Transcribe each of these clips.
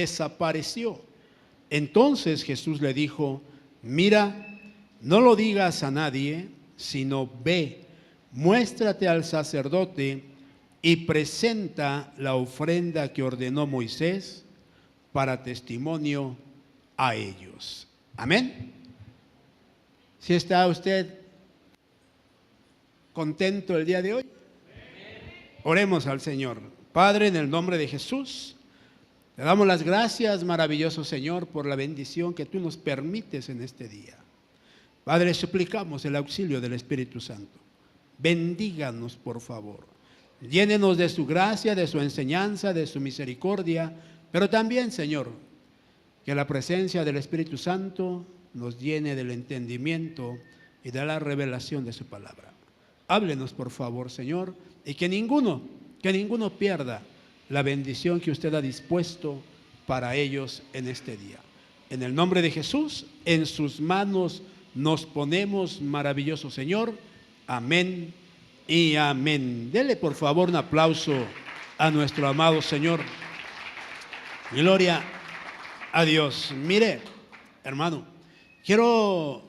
desapareció. Entonces Jesús le dijo: mira, no lo digas a nadie, sino ve, muéstrate al sacerdote y presenta la ofrenda que ordenó Moisés para testimonio a ellos. Amén. ¿Sí está usted contento el día de hoy? Oremos al Señor. Padre, en el nombre de Jesús, le damos las gracias, maravilloso Señor, por la bendición que tú nos permites en este día. Padre, suplicamos el auxilio del Espíritu Santo. Bendíganos, por favor. Llénenos de su gracia, de su enseñanza, de su misericordia, pero también, Señor, que la presencia del Espíritu Santo nos llene del entendimiento y de la revelación de su palabra. Háblenos, por favor, Señor, y que ninguno pierda la bendición que usted ha dispuesto para ellos en este día. En el nombre de Jesús, en sus manos nos ponemos, maravilloso Señor. Amén y amén. Dele, por favor, un aplauso a nuestro amado Señor. Gloria a Dios. Mire, hermano, quiero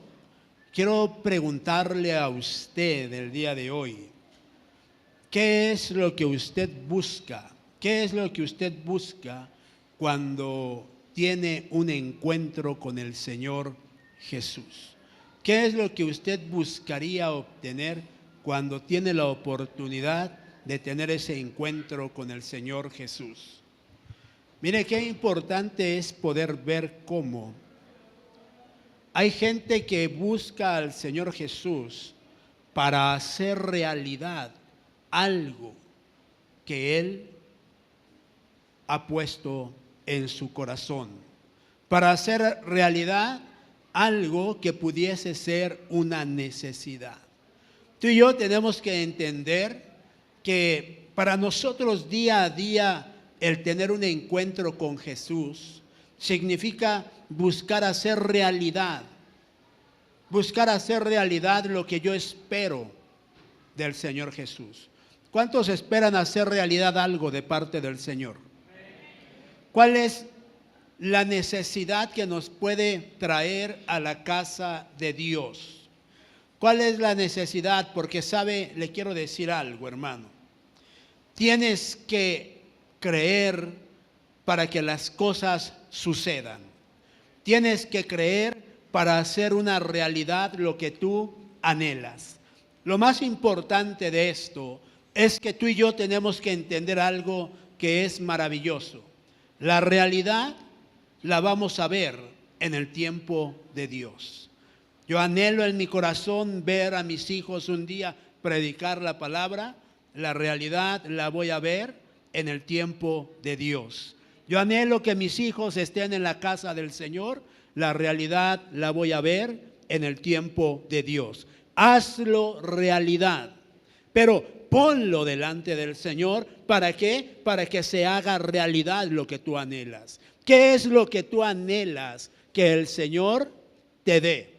preguntarle a usted el día de hoy, ¿qué es lo que usted busca? ¿Qué es lo que usted busca cuando tiene un encuentro con el Señor Jesús? ¿Qué es lo que usted buscaría obtener cuando tiene la oportunidad de tener ese encuentro con el Señor Jesús? Mire, qué importante es poder ver cómo hay gente que busca al Señor Jesús para hacer realidad algo que Él ha puesto en su corazón, para hacer realidad algo que pudiese ser una necesidad. Tú y yo tenemos que entender que para nosotros día a día el tener un encuentro con Jesús significa buscar hacer realidad lo que yo espero del Señor Jesús. ¿Cuántos esperan hacer realidad algo de parte del Señor? ¿Cuál es la necesidad que nos puede traer a la casa de Dios? ¿Cuál es la necesidad? Porque sabe, le quiero decir algo, hermano. Tienes que creer para que las cosas sucedan. Tienes que creer para hacer una realidad lo que tú anhelas. Lo más importante de esto es que tú y yo tenemos que entender algo que es maravilloso. La realidad la vamos a ver en el tiempo de Dios. Yo anhelo en mi corazón ver a mis hijos un día predicar la palabra. La realidad la voy a ver en el tiempo de Dios. Yo anhelo que mis hijos estén en la casa del Señor. La realidad la voy a ver en el tiempo de Dios. Hazlo realidad, pero ponlo delante del Señor. ¿Para qué? Para que se haga realidad lo que tú anhelas. ¿Qué es lo que tú anhelas que el Señor te dé?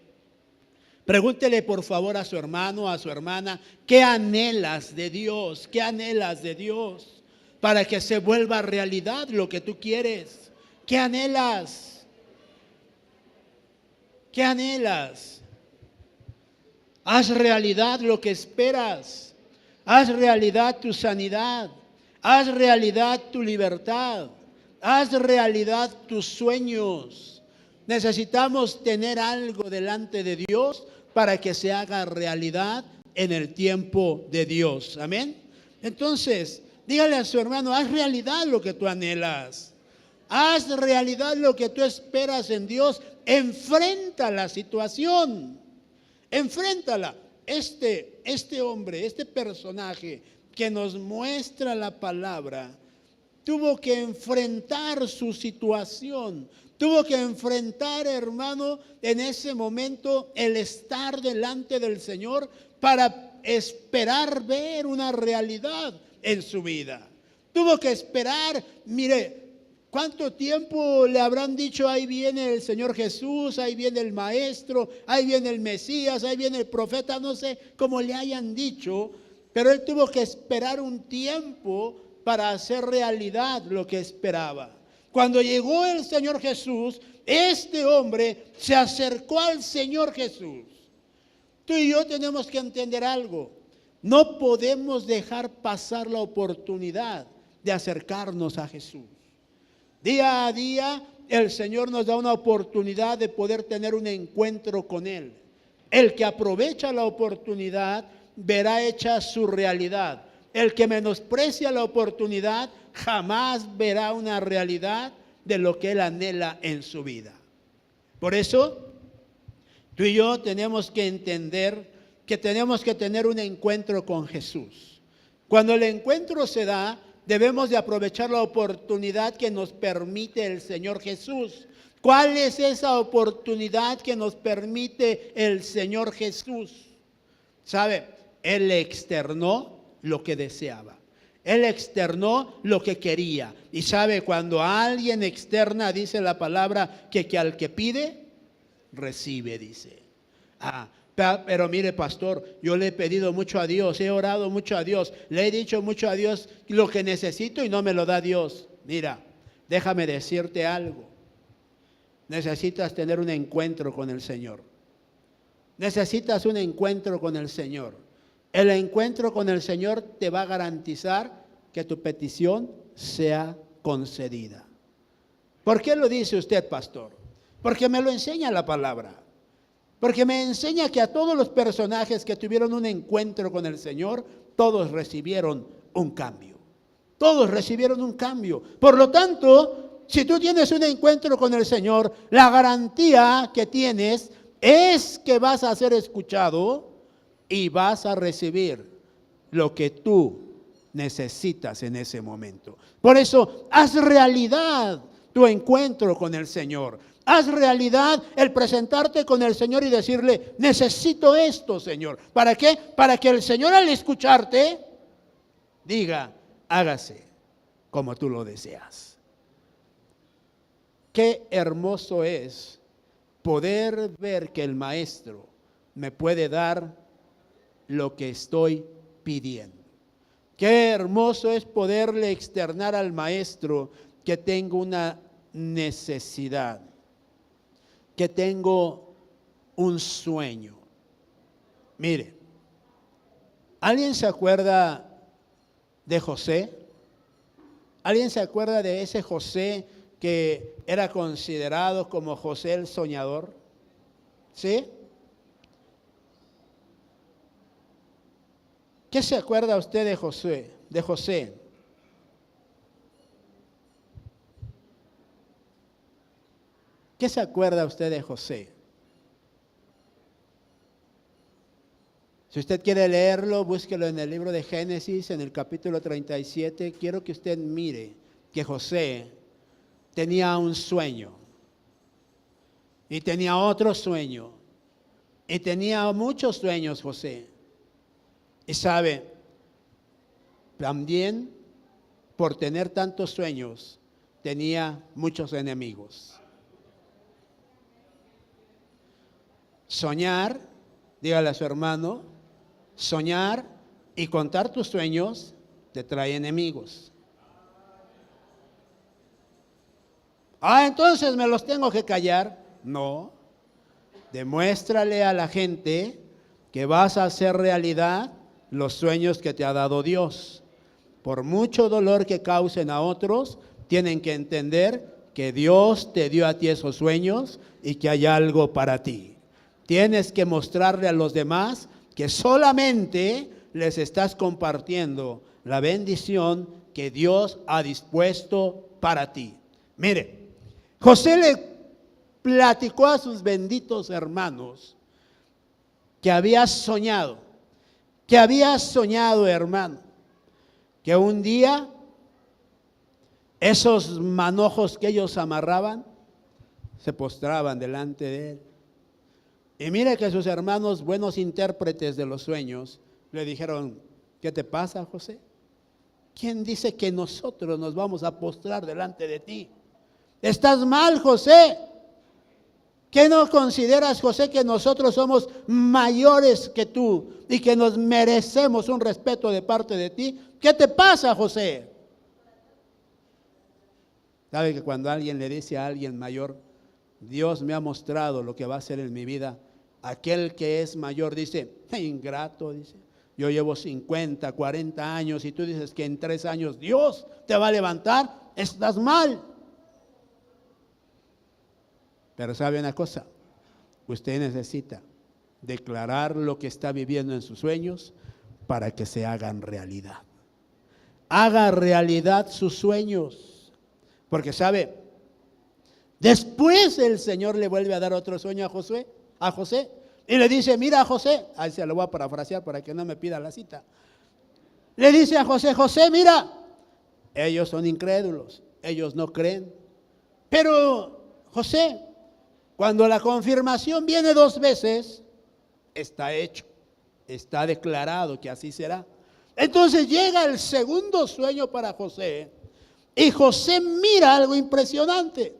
Pregúntele por favor a su hermano, a su hermana, ¿qué anhelas de Dios? ¿Qué anhelas de Dios? Para que se vuelva realidad lo que tú quieres. ¿Qué anhelas? ¿Qué anhelas? Haz realidad lo que esperas. Haz realidad tu sanidad. Haz realidad tu libertad. Haz realidad tus sueños. Necesitamos tener algo delante de Dios para que se haga realidad en el tiempo de Dios. Amén. Entonces, dígale a su hermano, haz realidad lo que tú anhelas. Haz realidad lo que tú esperas en Dios. Enfrenta la situación. Enfréntala. Este hombre, este personaje que nos muestra la palabra, tuvo que enfrentar su situación. Tuvo que enfrentar, hermano, en ese momento el estar delante del Señor para esperar ver una realidad en su vida. Tuvo que esperar, mire, ¿cuánto tiempo le habrán dicho? Ahí viene el Señor Jesús, ahí viene el Maestro, ahí viene el Mesías, ahí viene el profeta, no sé cómo le hayan dicho, pero él tuvo que esperar un tiempo para hacer realidad lo que esperaba. Cuando llegó el Señor Jesús, este hombre se acercó al Señor Jesús. Tú y yo tenemos que entender algo. No podemos dejar pasar la oportunidad de acercarnos a Jesús. Día a día el Señor nos da una oportunidad de poder tener un encuentro con Él. El que aprovecha la oportunidad verá hecha su realidad. El que menosprecia la oportunidad jamás verá una realidad de lo que él anhela en su vida. Por eso, tú y yo tenemos que entender que tenemos que tener un encuentro con Jesús. Cuando el encuentro se da, debemos de aprovechar la oportunidad que nos permite el Señor Jesús. ¿Cuál es esa oportunidad que nos permite el Señor Jesús? ¿Sabe? Él externó lo que deseaba. Él externó lo que quería. Y sabe, cuando alguien externa, dice la palabra, que al que pide, recibe, dice. Pero mire, pastor, yo le he pedido mucho a Dios, he orado mucho a Dios, le he dicho mucho a Dios lo que necesito y no me lo da Dios. Mira, déjame decirte algo. Necesitas tener un encuentro con el Señor. Necesitas un encuentro con el Señor. El encuentro con el Señor te va a garantizar que tu petición sea concedida. ¿Por qué lo dice usted, pastor? Porque me lo enseña la palabra. Porque me enseña que a todos los personajes que tuvieron un encuentro con el Señor, todos recibieron un cambio. Todos recibieron un cambio. Por lo tanto, si tú tienes un encuentro con el Señor, la garantía que tienes es que vas a ser escuchado y vas a recibir lo que tú necesitas en ese momento. Por eso, haz realidad tu encuentro con el Señor. Haz realidad el presentarte con el Señor y decirle, necesito esto, Señor. ¿Para qué? Para que el Señor, al escucharte, diga, hágase como tú lo deseas. Qué hermoso es poder ver que el Maestro me puede dar lo que estoy pidiendo. Qué hermoso es poderle externar al Maestro que tengo una necesidad, que tengo un sueño. Mire, ¿alguien se acuerda de José? ¿Alguien se acuerda de ese José que era considerado como José el soñador? ¿Sí? ¿Qué se acuerda usted de José? ¿Qué se acuerda usted de José? Si usted quiere leerlo, búsquelo en el libro de Génesis, en el capítulo 37. Quiero que usted mire que José tenía un sueño. Y tenía otro sueño. Y tenía muchos sueños José. Y sabe, también por tener tantos sueños, tenía muchos enemigos. Soñar, dígale a su hermano, soñar y contar tus sueños te trae enemigos. Entonces me los tengo que callar. No, demuéstrale a la gente que vas a hacer realidad los sueños que te ha dado Dios. Por mucho dolor que causen a otros, tienen que entender que Dios te dio a ti esos sueños y que hay algo para ti. Tienes que mostrarle a los demás que solamente les estás compartiendo la bendición que Dios ha dispuesto para ti. Mire, José le platicó a sus benditos hermanos que había soñado, hermano, que un día esos manojos que ellos amarraban se postraban delante de él. Y mire que sus hermanos, buenos intérpretes de los sueños, le dijeron, ¿qué te pasa, José? ¿Quién dice que nosotros nos vamos a postrar delante de ti? Estás mal, José. ¿Qué no consideras, José, que nosotros somos mayores que tú y que nos merecemos un respeto de parte de ti? ¿Qué te pasa, José? ¿Sabe que cuando alguien le dice a alguien mayor, Dios me ha mostrado lo que va a hacer en mi vida? Aquel que es mayor dice, ingrato, dice, yo llevo 50, 40 años y tú dices que en 3 años Dios te va a levantar, estás mal. Pero ¿sabe una cosa? Usted necesita declarar lo que está viviendo en sus sueños para que se hagan realidad. Haga realidad sus sueños. Porque sabe, después el Señor le vuelve a dar otro sueño a José, y le dice, mira José, ahí se lo voy a parafrasear para que no me pida la cita. Le dice a José, José, mira, ellos son incrédulos, ellos no creen. Pero José, cuando la confirmación viene 2 veces, está hecho, está declarado que así será. Entonces llega el segundo sueño para José, y José mira algo impresionante.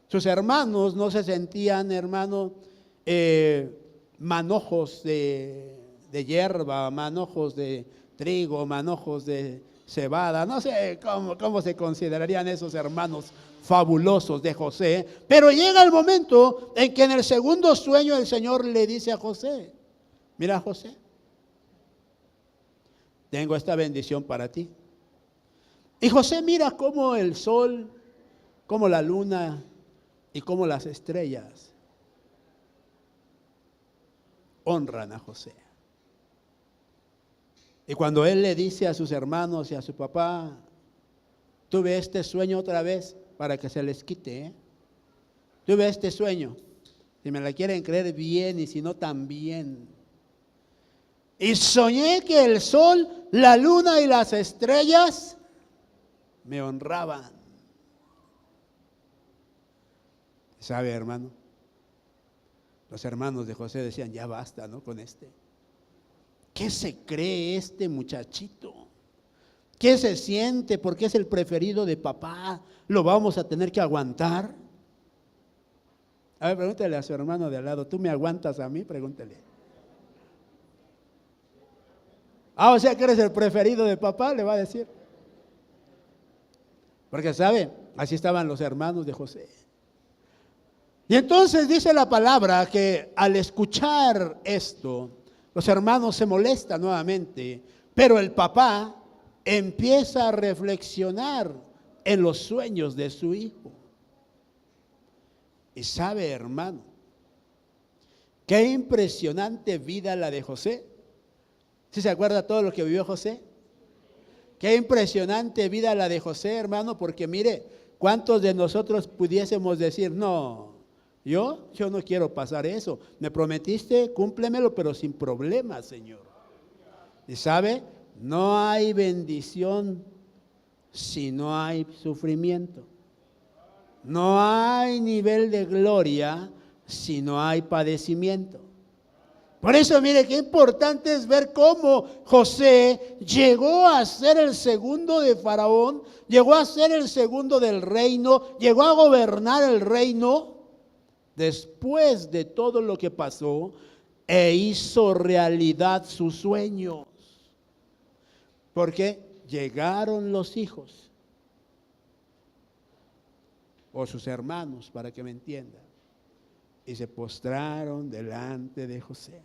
Sus hermanos no se sentían, hermano, manojos de hierba, manojos de trigo, manojos de cebada. No sé cómo se considerarían esos hermanos fabulosos de José. Pero llega el momento en que en el segundo sueño el Señor le dice a José, mira José, tengo esta bendición para ti. Y José mira cómo el sol, cómo la luna y cómo las estrellas honran a José. Y cuando él le dice a sus hermanos y a su papá, tuve este sueño otra vez para que se les quite, tuve este sueño, si me la quieren creer bien y si no también. Y soñé que el sol, la luna y las estrellas me honraban. ¿Sabe, hermano? Los hermanos de José decían, ya basta, ¿no? Con este. ¿Qué se cree este muchachito? ¿Qué se siente? Porque es el preferido de papá. ¿Lo vamos a tener que aguantar? A ver, pregúntale a su hermano de al lado, ¿tú me aguantas a mí? Pregúntale. O sea que eres el preferido de papá, le va a decir. Porque sabe, así estaban los hermanos de José. Y entonces dice la palabra que al escuchar esto, los hermanos se molestan nuevamente, pero el papá empieza a reflexionar en los sueños de su hijo. Y sabe, hermano, qué impresionante vida la de José. ¿Sí se acuerda todo lo que vivió José? Qué impresionante vida la de José, hermano, porque mire, ¿cuántos de nosotros pudiésemos decir, no, yo no quiero pasar eso? Me prometiste, cúmplemelo, pero sin problemas, Señor. Y sabe, no hay bendición si no hay sufrimiento. No hay nivel de gloria si no hay padecimiento. Por eso, mire, qué importante es ver cómo José llegó a ser el segundo de Faraón, llegó a ser el segundo del reino, llegó a gobernar el reino después de todo lo que pasó e hizo realidad sus sueños. Porque llegaron los hijos o sus hermanos, para que me entiendan, y se postraron delante de José.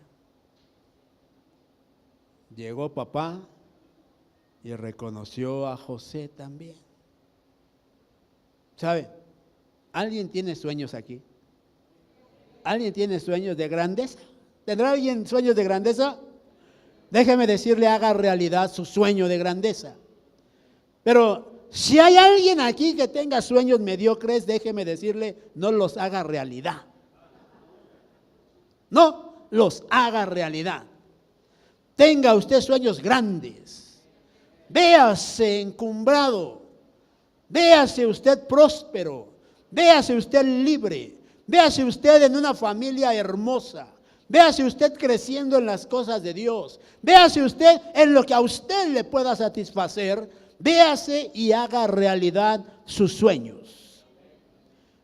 Llegó papá y reconoció a José también. ¿Sabe? ¿Alguien tiene sueños aquí? ¿Alguien tiene sueños de grandeza? ¿Tendrá alguien sueños de grandeza? Déjeme decirle, haga realidad su sueño de grandeza. Pero si hay alguien aquí que tenga sueños mediocres, déjeme decirle, no los haga realidad. No los haga realidad. Tenga usted sueños grandes. Véase encumbrado. Véase usted próspero. Véase usted libre. Véase usted en una familia hermosa. Véase usted creciendo en las cosas de Dios. Véase usted en lo que a usted le pueda satisfacer. Véase y haga realidad sus sueños.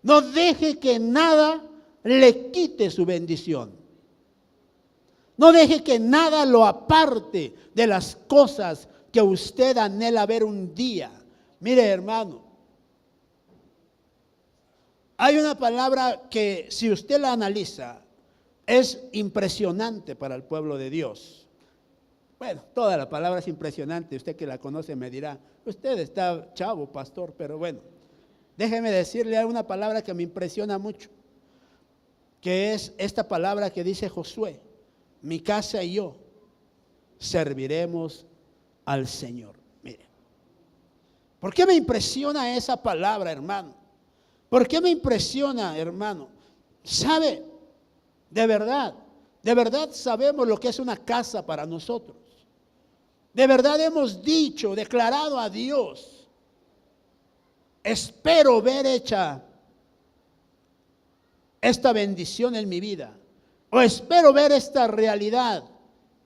No deje que nada le quite su bendición. No deje que nada lo aparte de las cosas que usted anhela ver un día. Mire, hermano, Hay una palabra que, si usted la analiza, es impresionante para el pueblo de Dios. Bueno, toda la palabra es impresionante. Usted que la conoce me dirá, usted está chavo, pastor, pero bueno, déjeme decirle, hay una palabra que me impresiona mucho, que es esta palabra que dice Josué: mi casa y yo serviremos al Señor. Mire, ¿por qué me impresiona esa palabra, hermano? ¿Por qué me impresiona, hermano? ¿Sabe? De verdad sabemos lo que es una casa para nosotros. De verdad hemos dicho, declarado a Dios: espero ver hecha esta bendición en mi vida, o espero ver esta realidad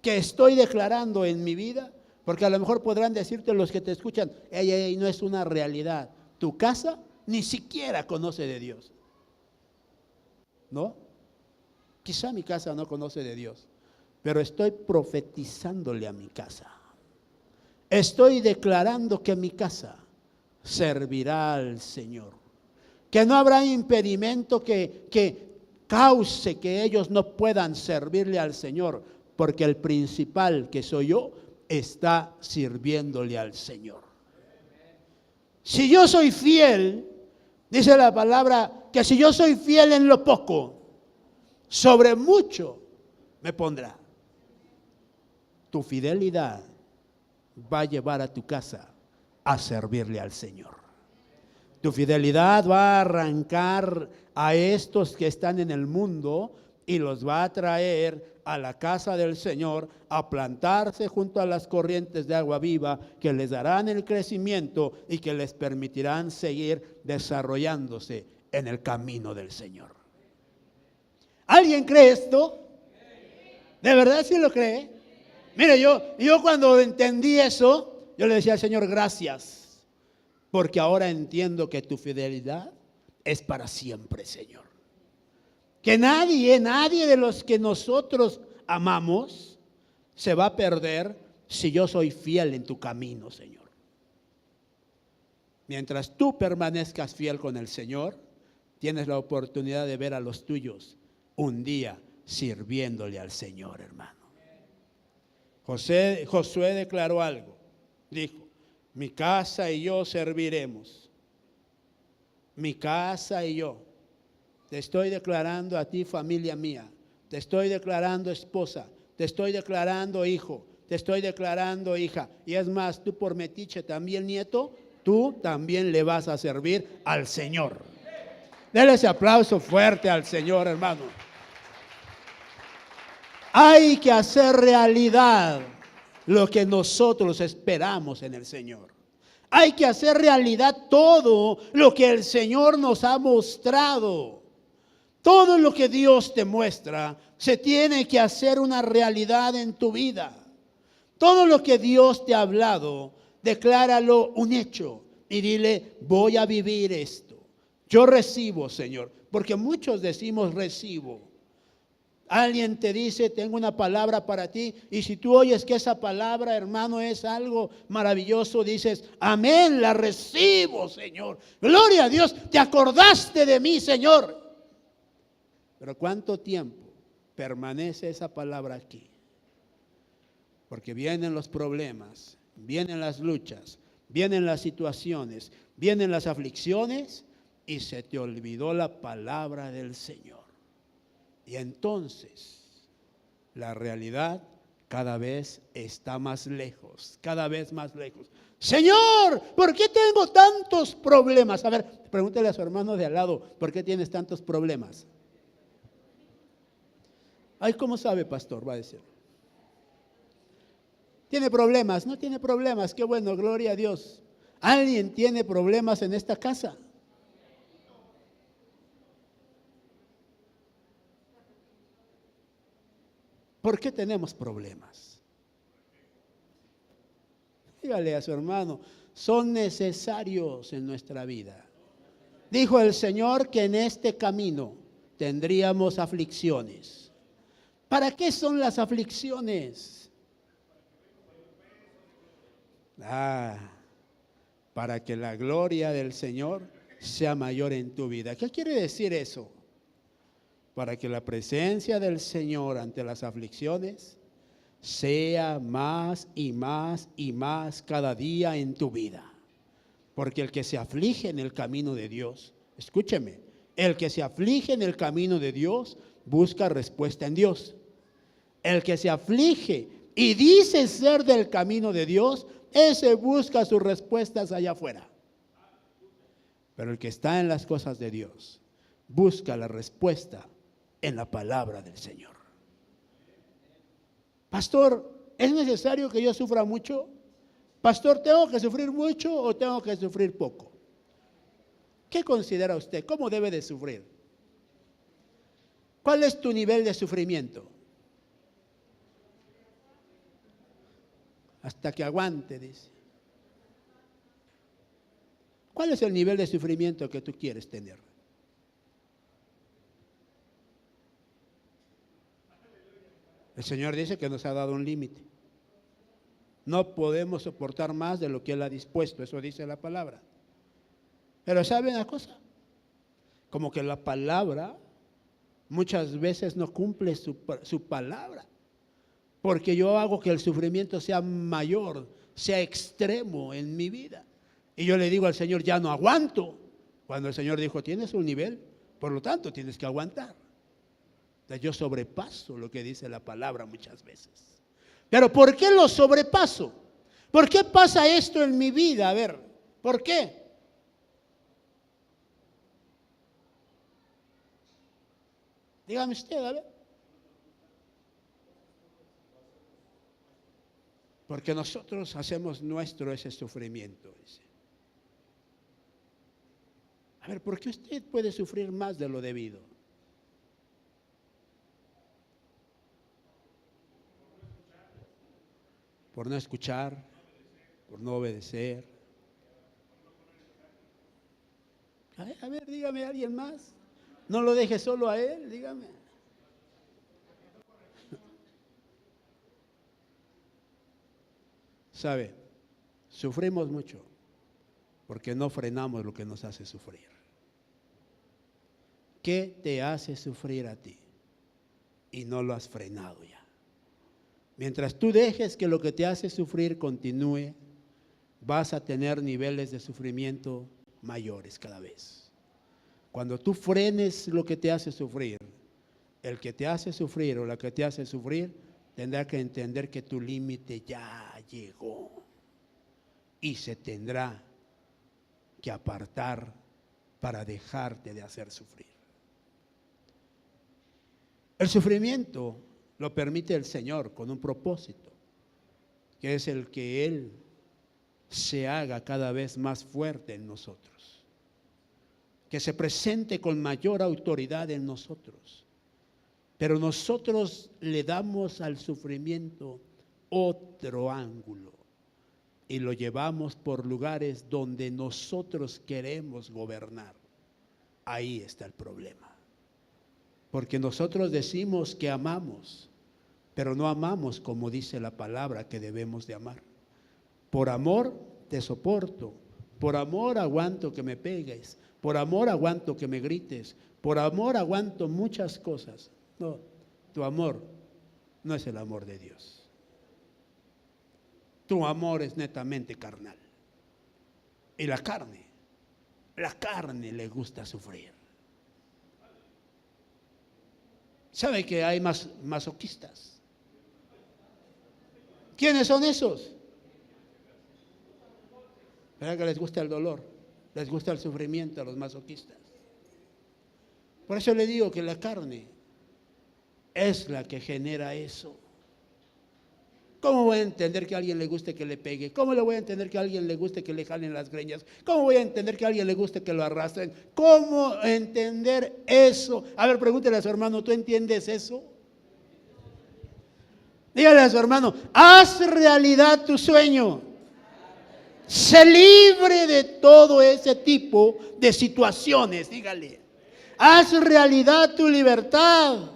que estoy declarando en mi vida. Porque a lo mejor podrán decirte los que te escuchan: ey, no es una realidad. Tu casa ni siquiera conoce de Dios, ¿no? Quizá mi casa no conoce de Dios, pero estoy profetizándole a mi casa. Estoy declarando que mi casa servirá al Señor, que no habrá impedimento que cause que ellos no puedan servirle al Señor, porque el principal, que soy yo, está sirviéndole al Señor. Si yo soy fiel, dice la palabra, que si yo soy fiel en lo poco, sobre mucho me pondrá. Tu fidelidad va a llevar a tu casa a servirle al Señor. Tu fidelidad va a arrancar a estos que están en el mundo y los va a traer a la casa del Señor, a plantarse junto a las corrientes de agua viva que les darán el crecimiento y que les permitirán seguir desarrollándose en el camino del Señor. ¿Alguien cree esto? ¿De verdad sí lo cree? Mire, yo cuando entendí eso, yo le decía al Señor: gracias, porque ahora entiendo que tu fidelidad es para siempre, Señor. Que nadie de los que nosotros amamos se va a perder si yo soy fiel en tu camino, Señor. Mientras tú permanezcas fiel con el Señor, tienes la oportunidad de ver a los tuyos un día sirviéndole al Señor, hermano. Josué declaró algo. Dijo: mi casa y yo serviremos. Mi casa y yo. Te estoy declarando a ti, familia mía. Te estoy declarando esposa. Te estoy declarando hijo. Te estoy declarando hija. Y es más, tú por metiche también, nieto, tú también le vas a servir al Señor. Denle ese aplauso fuerte al Señor, hermano. Hay que hacer realidad lo que nosotros esperamos en el Señor. Hay que hacer realidad todo lo que el Señor nos ha mostrado. Todo lo que Dios te muestra se tiene que hacer una realidad en tu vida. Todo lo que Dios te ha hablado, decláralo un hecho y dile: voy a vivir esto. Yo recibo, Señor, porque muchos decimos recibo. Alguien te dice: tengo una palabra para ti, y si tú oyes que esa palabra, hermano, es algo maravilloso, dices: amén, la recibo, Señor. Gloria a Dios, te acordaste de mí, Señor. Pero ¿cuánto tiempo permanece esa palabra aquí? Porque vienen los problemas, vienen las luchas, vienen las situaciones, vienen las aflicciones, y se te olvidó la palabra del Señor. Y entonces la realidad cada vez está más lejos, cada vez más lejos. Señor, ¿por qué tengo tantos problemas? A ver, pregúntele a su hermano de al lado: ¿por qué tienes tantos problemas? Ay, ¿cómo sabe, pastor? Va a decir. ¿Tiene problemas? No tiene problemas. Qué bueno, gloria a Dios. ¿Alguien tiene problemas en esta casa? ¿Por qué tenemos problemas? Dígale a su hermano: son necesarios en nuestra vida. Dijo el Señor que en este camino tendríamos aflicciones. ¿Para qué son las aflicciones? Para que la gloria del Señor sea mayor en tu vida. ¿Qué quiere decir eso? Para que la presencia del Señor ante las aflicciones sea más y más y más cada día en tu vida. Porque el que se aflige en el camino de Dios, escúcheme, el que se aflige en el camino de Dios busca respuesta en Dios. El que se aflige y dice ser del camino de Dios, ese busca sus respuestas allá afuera. Pero el que está en las cosas de Dios busca la respuesta en la palabra del Señor. Pastor, ¿es necesario que yo sufra mucho? Pastor, ¿tengo que sufrir mucho o tengo que sufrir poco? ¿Qué considera usted? ¿Cómo debe de sufrir? ¿Cuál es tu nivel de sufrimiento? Hasta que aguante, dice. ¿Cuál es el nivel de sufrimiento que tú quieres tener? El Señor dice que nos ha dado un límite. No podemos soportar más de lo que Él ha dispuesto, eso dice la palabra. Pero ¿sabe una cosa? Como que la palabra muchas veces no cumple su palabra. Porque yo hago que el sufrimiento sea mayor, sea extremo en mi vida. Y yo le digo al Señor, ya no aguanto. Cuando el Señor dijo, tienes un nivel, por lo tanto tienes que aguantar. Entonces yo sobrepaso lo que dice la palabra muchas veces. Pero ¿por qué lo sobrepaso? ¿Por qué pasa esto en mi vida? A ver, ¿por qué? Dígame usted, a ver. Porque nosotros hacemos nuestro ese sufrimiento. Dice. A ver, ¿por qué usted puede sufrir más de lo debido? Por no escuchar, por no obedecer. A ver, dígame a alguien más. No lo deje solo a él, dígame. ¿Sabe? Sufrimos mucho porque no frenamos lo que nos hace sufrir. ¿Qué te hace sufrir a ti? Y no lo has frenado ya. Mientras tú dejes que lo que te hace sufrir continúe, vas a tener niveles de sufrimiento mayores cada vez. Cuando tú frenes lo que te hace sufrir, el que te hace sufrir o la que te hace sufrir tendrá que entender que tu límite ya llegó y se tendrá que apartar para dejarte de hacer sufrir. El sufrimiento lo permite el Señor con un propósito, que es el que Él se haga cada vez más fuerte en nosotros, que se presente con mayor autoridad en nosotros. Pero nosotros le damos al sufrimiento otro ángulo y lo llevamos por lugares donde nosotros queremos gobernar. Ahí está el problema. Porque nosotros decimos que amamos, pero no amamos como dice la palabra que debemos de amar. Por amor te soporto, por amor aguanto que me pegues, por amor aguanto que me grites, por amor aguanto muchas cosas. No, tu amor no es el amor de Dios. Tu amor es netamente carnal. Y la carne le gusta sufrir. ¿Sabe que hay masoquistas? ¿Quiénes son esos? ¿Verdad que les gusta el dolor? Les gusta el sufrimiento a los masoquistas. Por eso le digo que la carne es la que genera eso. ¿Cómo voy a entender que a alguien le guste que le pegue? ¿Cómo le voy a entender que a alguien le guste que le jalen las greñas? ¿Cómo voy a entender que a alguien le guste que lo arrastren? ¿Cómo entender eso? A ver, pregúntele a su hermano, ¿tú entiendes eso? Dígale a su hermano, haz realidad tu sueño. Sé libre de todo ese tipo de situaciones, dígale. Haz realidad tu libertad.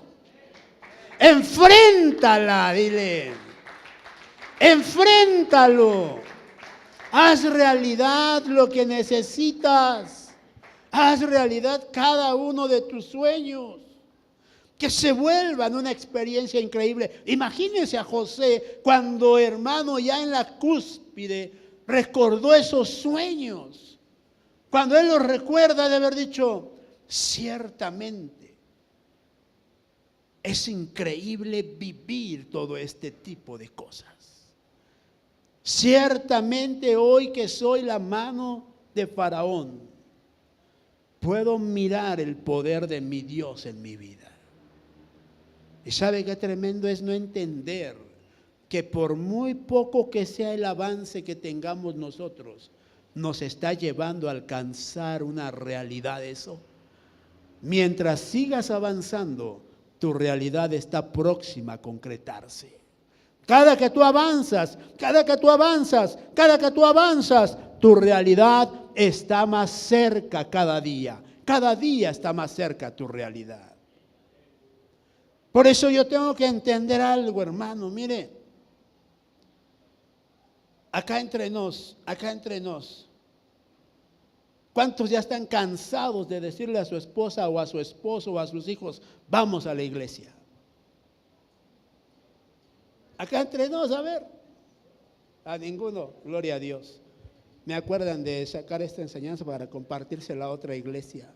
Enfréntala, dile. Enfréntalo. Haz realidad lo que necesitas. Haz realidad cada uno de tus sueños. Que se vuelvan una experiencia increíble. Imagínense a José cuando, hermano, ya en la cúspide recordó esos sueños. Cuando él los recuerda de haber dicho, ciertamente es increíble vivir todo este tipo de cosas. Ciertamente hoy que soy la mano de Faraón, puedo mirar el poder de mi Dios en mi vida. Y sabe qué tremendo es no entender que por muy poco que sea el avance que tengamos nosotros, nos está llevando a alcanzar una realidad eso. Mientras sigas avanzando, tu realidad está próxima a concretarse. Cada que tú avanzas, tu realidad está más cerca cada día. Cada día está más cerca tu realidad. Por eso yo tengo que entender algo, hermano. Mire, acá entre nos, ¿cuántos ya están cansados de decirle a su esposa o a su esposo o a sus hijos, vamos a la iglesia? Acá entre nos, a ver. A ninguno, gloria a Dios. Me acuerdan de sacar esta enseñanza para compartírsela a otra iglesia,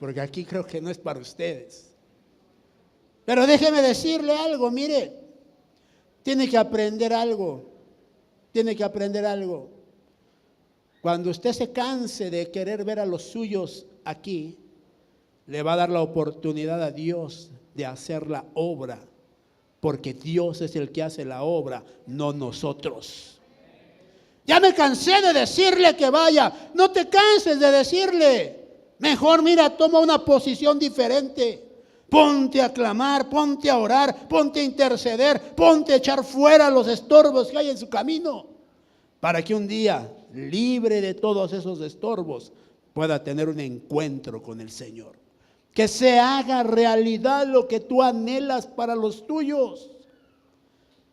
porque aquí creo que no es para ustedes. Pero déjeme decirle algo, mire, tiene que aprender algo. Cuando usted se canse de querer ver a los suyos aquí, le va a dar la oportunidad a Dios de hacer la obra, porque Dios es el que hace la obra, no nosotros. Ya me cansé de decirle que vaya, no te canses de decirle. Mejor mira, toma una posición diferente. Ponte a clamar, ponte a orar, ponte a interceder, ponte a echar fuera los estorbos que hay en su camino, para que un día, libre de todos esos estorbos, pueda tener un encuentro con el Señor. Que se haga realidad lo que tú anhelas para los tuyos.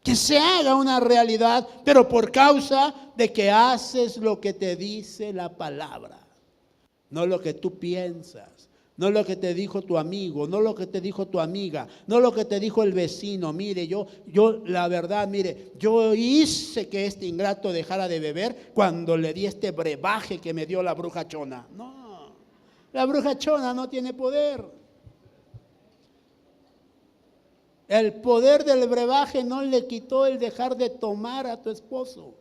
Que se haga una realidad, pero por causa de que haces lo que te dice la palabra, no lo que tú piensas. No lo que te dijo tu amigo, no lo que te dijo tu amiga, no lo que te dijo el vecino. Mire, yo la verdad, mire, yo hice que este ingrato dejara de beber cuando le di este brebaje que me dio la bruja chona. No, la bruja chona no tiene poder. El poder del brebaje no le quitó el dejar de tomar a tu esposo.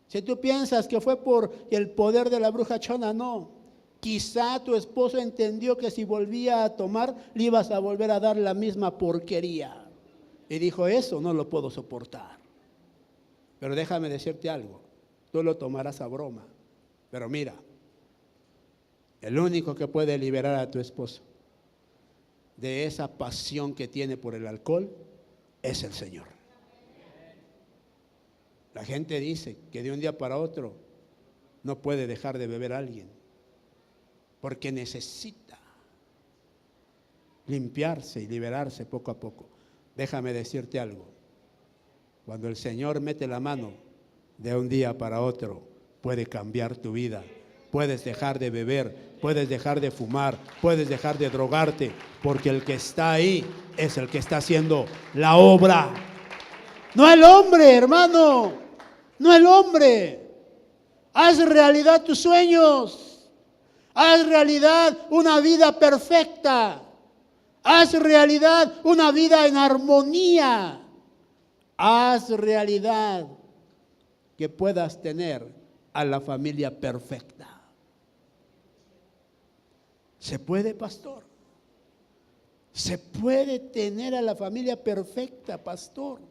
Si tú piensas que fue por el poder de la bruja chona, no. Quizá tu esposo entendió que si volvía a tomar, le ibas a volver a dar la misma porquería. Y dijo, eso no lo puedo soportar. Pero déjame decirte algo, tú lo tomarás a broma. Pero mira, el único que puede liberar a tu esposo de esa pasión que tiene por el alcohol es el Señor. La gente dice que de un día para otro no puede dejar de beber a alguien, porque necesita limpiarse y liberarse poco a poco. Déjame decirte algo, cuando el Señor mete la mano, de un día para otro puede cambiar tu vida. Puedes dejar de beber, puedes dejar de fumar, puedes dejar de drogarte, porque el que está ahí es el que está haciendo la obra. No el hombre, hermano, no el hombre. Haz realidad tus sueños. Haz realidad una vida perfecta. Haz realidad una vida en armonía. Haz realidad que puedas tener a la familia perfecta. ¿Se puede, pastor? ¿Se puede tener a la familia perfecta, pastor?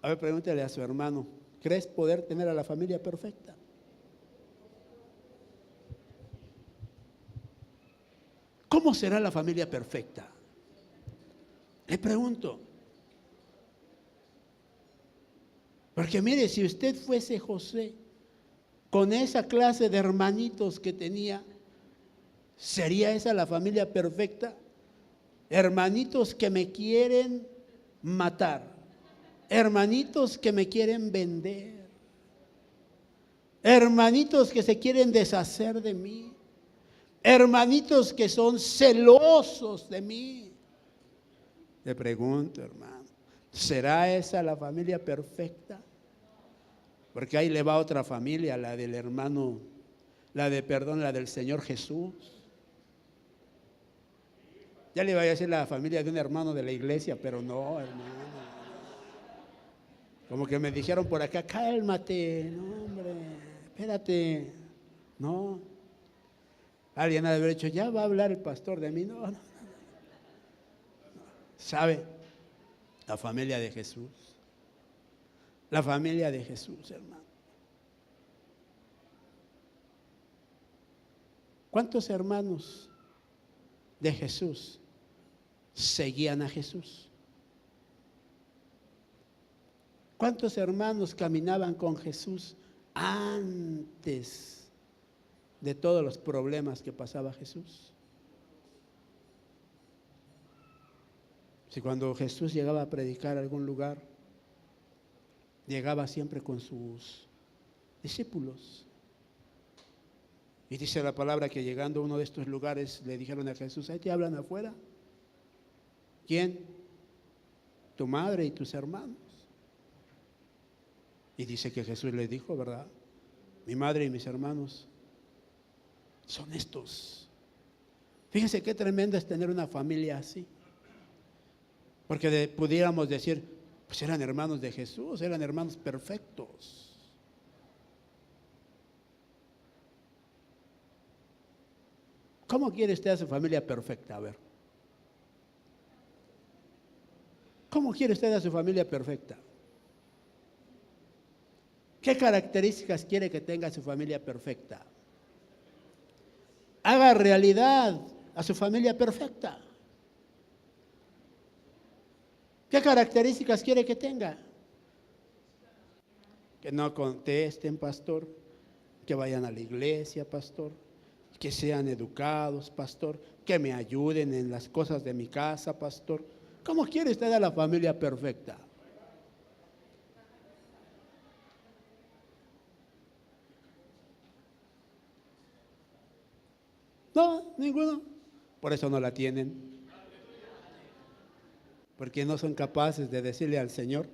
A ver, pregúntale a su hermano, ¿crees poder tener a la familia perfecta? ¿Cómo será la familia perfecta? Le pregunto. Porque mire, si usted fuese José, con esa clase de hermanitos que tenía, ¿sería esa la familia perfecta? Hermanitos que me quieren matar, hermanitos que me quieren vender, hermanitos que se quieren deshacer de mí, hermanitos que son celosos de mí. Le pregunto, hermano, ¿será esa la familia perfecta? Porque ahí le va otra familia, la del hermano, la del Señor Jesús. Ya le iba a decir la familia de un hermano de la iglesia, pero no, hermano. Como que me dijeron por acá, cálmate, no, hombre, espérate, no. Alguien ha de haber dicho, ya va a hablar el pastor de mí, no. ¿Sabe? La familia de Jesús. La familia de Jesús, hermano. ¿Cuántos hermanos de Jesús seguían a Jesús? ¿Cuántos hermanos caminaban con Jesús antes de todos los problemas que pasaba Jesús? Si cuando Jesús llegaba a predicar a algún lugar, llegaba siempre con sus discípulos. Y dice la palabra que llegando a uno de estos lugares le dijeron a Jesús, ¿ahí te hablan afuera? ¿Quién? Tu madre y tus hermanos. Y dice que Jesús le dijo, ¿verdad? Mi madre y mis hermanos son estos. Fíjense qué tremendo es tener una familia así. Porque pudiéramos decir, pues eran hermanos de Jesús, eran hermanos perfectos. ¿Cómo quiere usted a su familia perfecta? A ver. ¿Cómo quiere usted a su familia perfecta? ¿Qué características quiere que tenga su familia perfecta? Haga realidad a su familia perfecta. ¿Qué características quiere que tenga? Que no contesten, pastor, que vayan a la iglesia, pastor, que sean educados, pastor, que me ayuden en las cosas de mi casa, pastor. ¿Cómo quiere usted a la familia perfecta? No, ninguno. Por eso no la tienen. Porque no son capaces de decirle al Señor,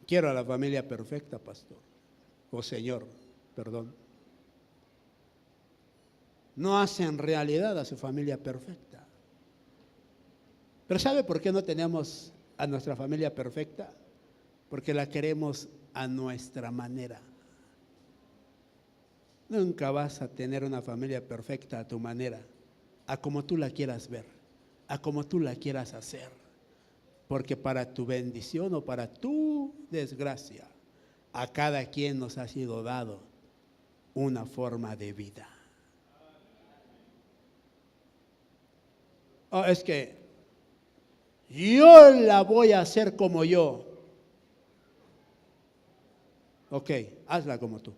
quiero a la familia perfecta, pastor. O Señor, perdón. No hacen realidad a su familia perfecta. Pero ¿sabe por qué no tenemos a nuestra familia perfecta? Porque la queremos a nuestra manera. Nunca vas a tener una familia perfecta a tu manera, a como tú la quieras ver, a como tú la quieras hacer. Porque para tu bendición o para tu desgracia, a cada quien nos ha sido dado una forma de vida. Oh, es que yo la voy a hacer como yo. Ok, hazla como tú.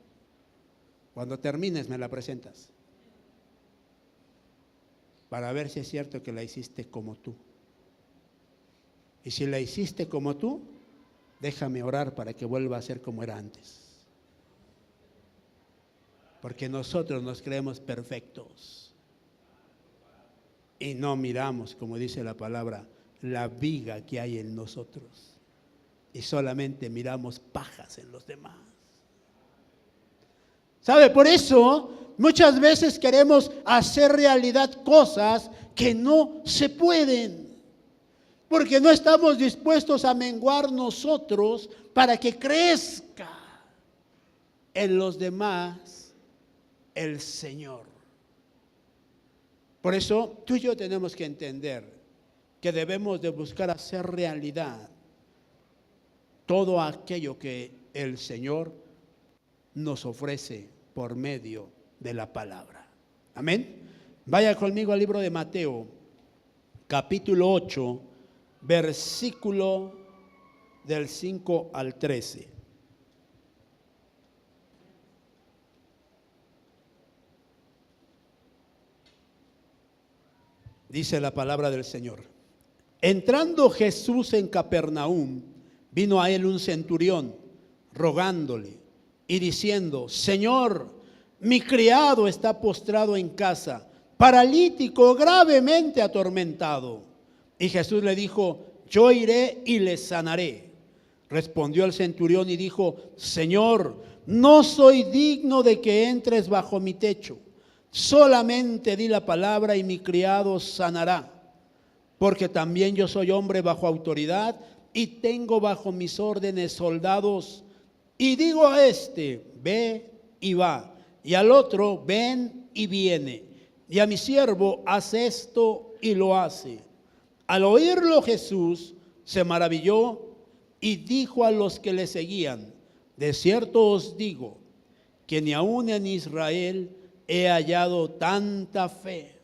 Cuando termines me la presentas. Para ver si es cierto que la hiciste como tú. Y si la hiciste como tú, déjame orar para que vuelva a ser como era antes. Porque nosotros nos creemos perfectos. Y no miramos, como dice la palabra, la viga que hay en nosotros. Y solamente miramos pajas en los demás. ¿Sabe? Por eso muchas veces queremos hacer realidad cosas que no se pueden. Porque no estamos dispuestos a menguar nosotros para que crezca en los demás el Señor. Por eso tú y yo tenemos que entender que debemos de buscar hacer realidad todo aquello que el Señor nos ofrece por medio de la palabra. Amén. Vaya conmigo al libro de Mateo, capítulo 8, versículo del 5 al 13. Dice la palabra del Señor. Entrando Jesús en Capernaum, vino a él un centurión, rogándole y diciendo: Señor, mi criado está postrado en casa, paralítico, gravemente atormentado. Y Jesús le dijo: yo iré y le sanaré. Respondió el centurión y dijo: Señor, no soy digno de que entres bajo mi techo. Solamente di la palabra y mi criado sanará. Porque también yo soy hombre bajo autoridad y tengo bajo mis órdenes soldados. Y digo a este: ve y va. Y al otro: ven y viene. Y a mi siervo: haz esto, y lo hace. Al oírlo Jesús se maravilló y dijo a los que le seguían: de cierto os digo que ni aun en Israel he hallado tanta fe.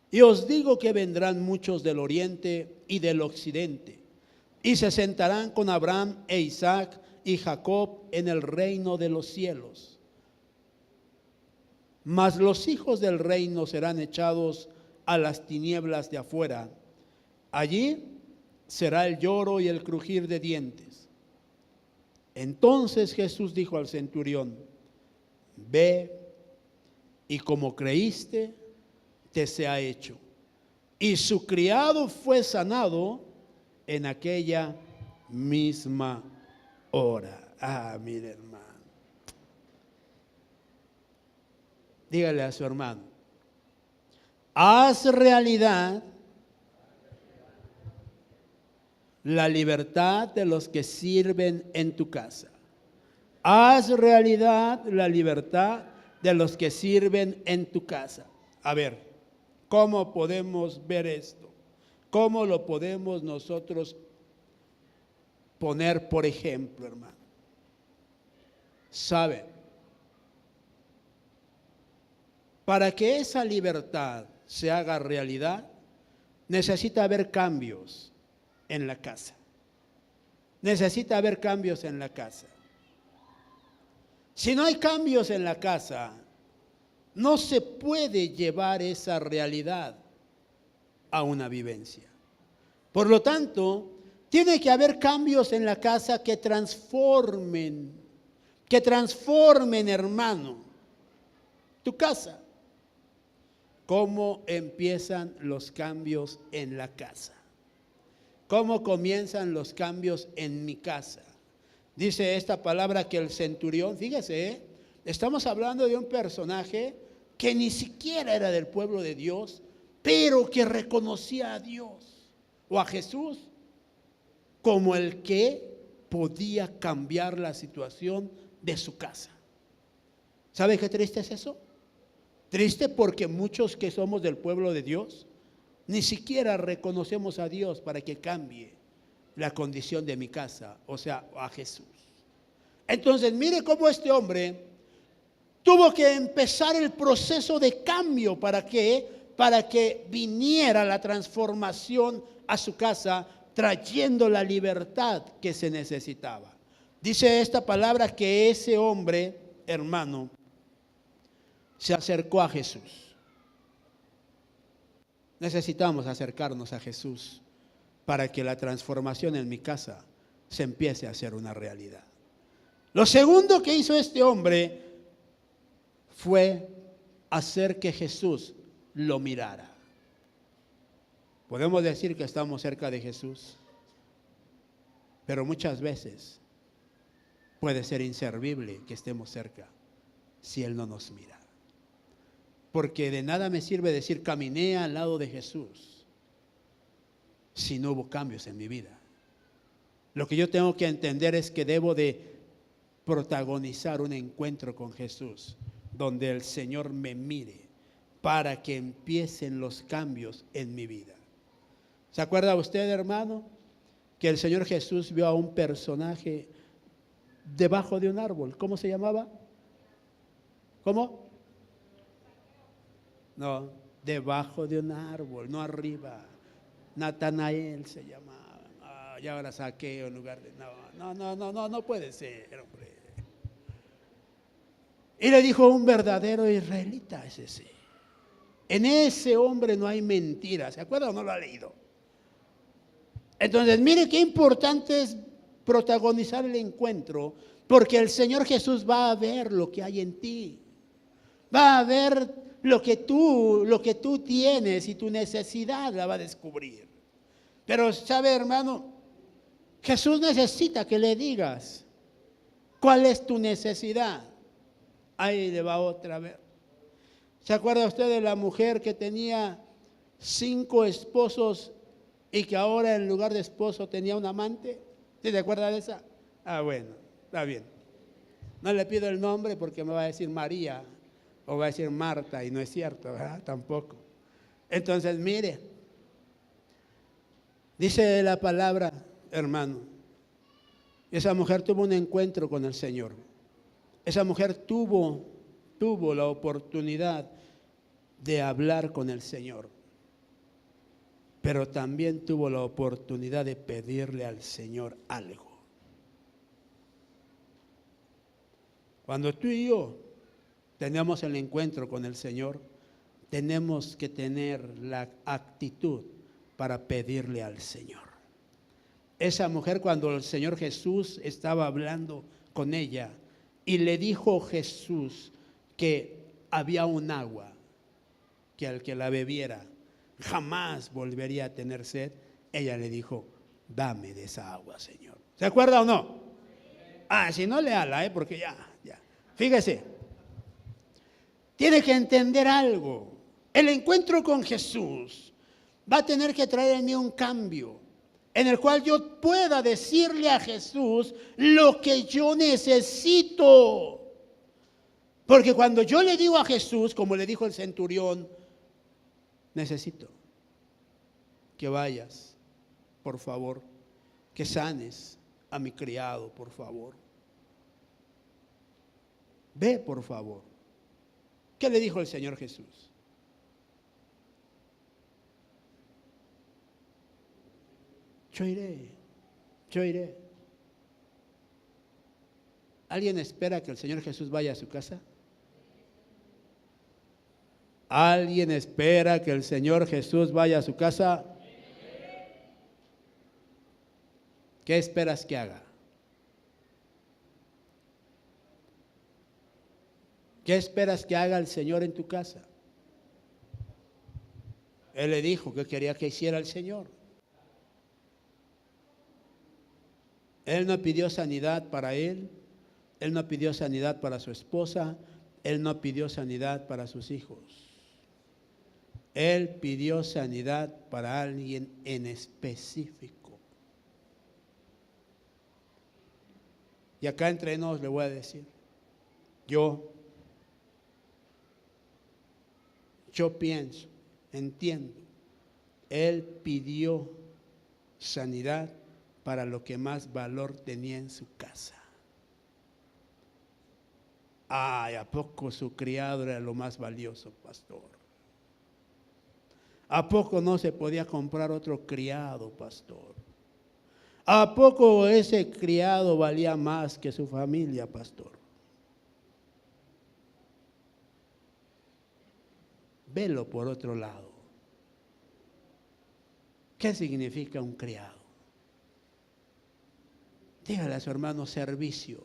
Y os digo que vendrán muchos del oriente y del occidente, y se sentarán con Abraham e Isaac y Jacob en el reino de los cielos. Mas los hijos del reino serán echados a las tinieblas de afuera. Allí será el lloro y el crujir de dientes. Entonces Jesús dijo al centurión: ve, y como creíste, te sea hecho. Y su criado fue sanado en aquella misma hora. Ah, mire, hermano. Dígale a su hermano: haz realidad la libertad de los que sirven en tu casa. Haz realidad la libertad de los que sirven en tu casa. A ver, ¿cómo podemos ver esto? ¿Cómo lo podemos nosotros poner por ejemplo, hermano? ¿Sabe? Para que esa libertad se haga realidad, necesita haber cambios en la casa. Necesita haber cambios en la casa. Si no hay cambios en la casa, no se puede llevar esa realidad a una vivencia. Por lo tanto, tiene que haber cambios en la casa que transformen, hermano, tu casa. ¿Cómo empiezan los cambios en la casa? ¿Cómo comienzan los cambios en mi casa? Dice esta palabra que el centurión, fíjese, estamos hablando de un personaje que ni siquiera era del pueblo de Dios, pero que reconocía a Dios o a Jesús como el que podía cambiar la situación de su casa. ¿Sabe qué triste es eso? Triste porque muchos que somos del pueblo de Dios ni siquiera reconocemos a Dios para que cambie la condición de mi casa, o sea, a Jesús. Entonces, mire cómo este hombre tuvo que empezar el proceso de cambio para que viniera la transformación a su casa, trayendo la libertad que se necesitaba. Dice esta palabra que ese hombre, hermano, se acercó a Jesús. Necesitamos acercarnos a Jesús para que la transformación en mi casa se empiece a hacer una realidad. Lo segundo que hizo este hombre fue hacer que Jesús lo mirara. Podemos decir que estamos cerca de Jesús, pero muchas veces puede ser inservible que estemos cerca si Él no nos mira. Porque de nada me sirve decir caminé al lado de Jesús si no hubo cambios en mi vida. Lo que yo tengo que entender es que debo de protagonizar un encuentro con Jesús donde el Señor me mire para que empiecen los cambios en mi vida. ¿Se acuerda usted, hermano, que el Señor Jesús vio a un personaje debajo de un árbol? ¿Cómo se llamaba? ¿Cómo? No, debajo de un árbol, no arriba. Natanael se llamaba. Y ahora Saqueo en lugar de... No puede ser, hombre. Y le dijo: un verdadero israelita es ese. En ese hombre no hay mentira. ¿Se acuerda o no lo ha leído? Entonces, mire qué importante es protagonizar el encuentro, porque el Señor Jesús va a ver lo que hay en ti. Va a ver lo que tú tienes y tu necesidad la va a descubrir. Pero sabe, hermano, Jesús necesita que le digas cuál es tu necesidad. Ahí le va otra vez. ¿Se acuerda usted de la mujer que tenía 5 esposos y que ahora en lugar de esposo tenía un amante? ¿Sí se acuerda de esa? Ah, bueno, está bien. No le pido el nombre porque me va a decir María o va a decir Marta y no es cierto, ¿verdad? Tampoco. Entonces, mire, dice la palabra, hermano, esa mujer tuvo un encuentro con el Señor. Esa mujer tuvo la oportunidad de hablar con el Señor, pero también tuvo la oportunidad de pedirle al Señor algo. Cuando tú y yo tenemos el encuentro con el Señor, tenemos que tener la actitud para pedirle al Señor. Esa mujer, cuando el Señor Jesús estaba hablando con ella y le dijo Jesús que había un agua que al que la bebiera jamás volvería a tener sed, ella le dijo, dame de esa agua, Señor. ¿Se acuerda o no? Ah, si no, léala, porque ya. Fíjese, tiene que entender algo. El encuentro con Jesús va a tener que traer en mí un cambio, en el cual yo pueda decirle a Jesús lo que yo necesito. Porque cuando yo le digo a Jesús, como le dijo el centurión, necesito que vayas, por favor, que sanes a mi criado, por favor. Ve, por favor. ¿Qué le dijo el Señor Jesús? Yo iré. ¿Alguien espera que el Señor Jesús vaya a su casa? ¿Alguien espera que el Señor Jesús vaya a su casa? ¿Qué esperas que haga? ¿Qué esperas que haga el Señor en tu casa? Él le dijo que quería que hiciera el Señor. Él no pidió sanidad para él no pidió sanidad para su esposa, él no pidió sanidad para sus hijos. Él pidió sanidad para alguien en específico. Y acá entre nos le voy a decir, yo pienso, entiendo, él pidió sanidad para lo que más valor tenía en su casa. Ay, ¿a poco su criado era lo más valioso, pastor? ¿A poco no se podía comprar otro criado, pastor? ¿A poco ese criado valía más que su familia, pastor? Velo por otro lado. ¿Qué significa un criado? Dígale a su hermano servicio.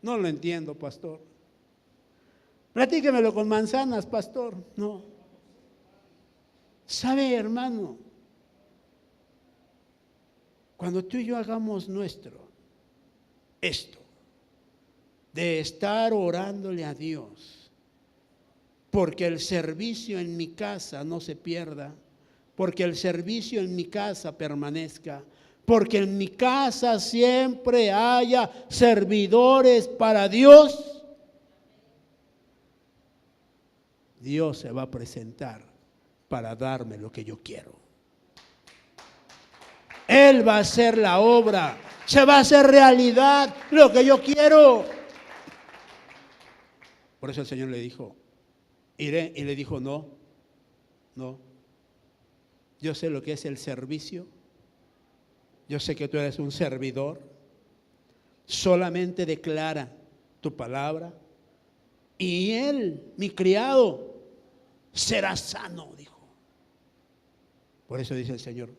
No lo entiendo, pastor. Platíquemelo con manzanas, pastor. No. ¿Sabe, hermano? Cuando tú y yo hagamos nuestro esto, de estar orándole a Dios, porque el servicio en mi casa no se pierda, porque el servicio en mi casa permanezca, porque en mi casa siempre haya servidores para Dios, Dios se va a presentar para darme lo que yo quiero. Él va a hacer la obra, se va a hacer realidad lo que yo quiero. Por eso el Señor le dijo, iré, y le dijo, no. Yo sé lo que es el servicio. Yo sé que tú eres un servidor. Solamente declara tu palabra y él, mi criado, será sano, dijo. Por eso dice el Señor,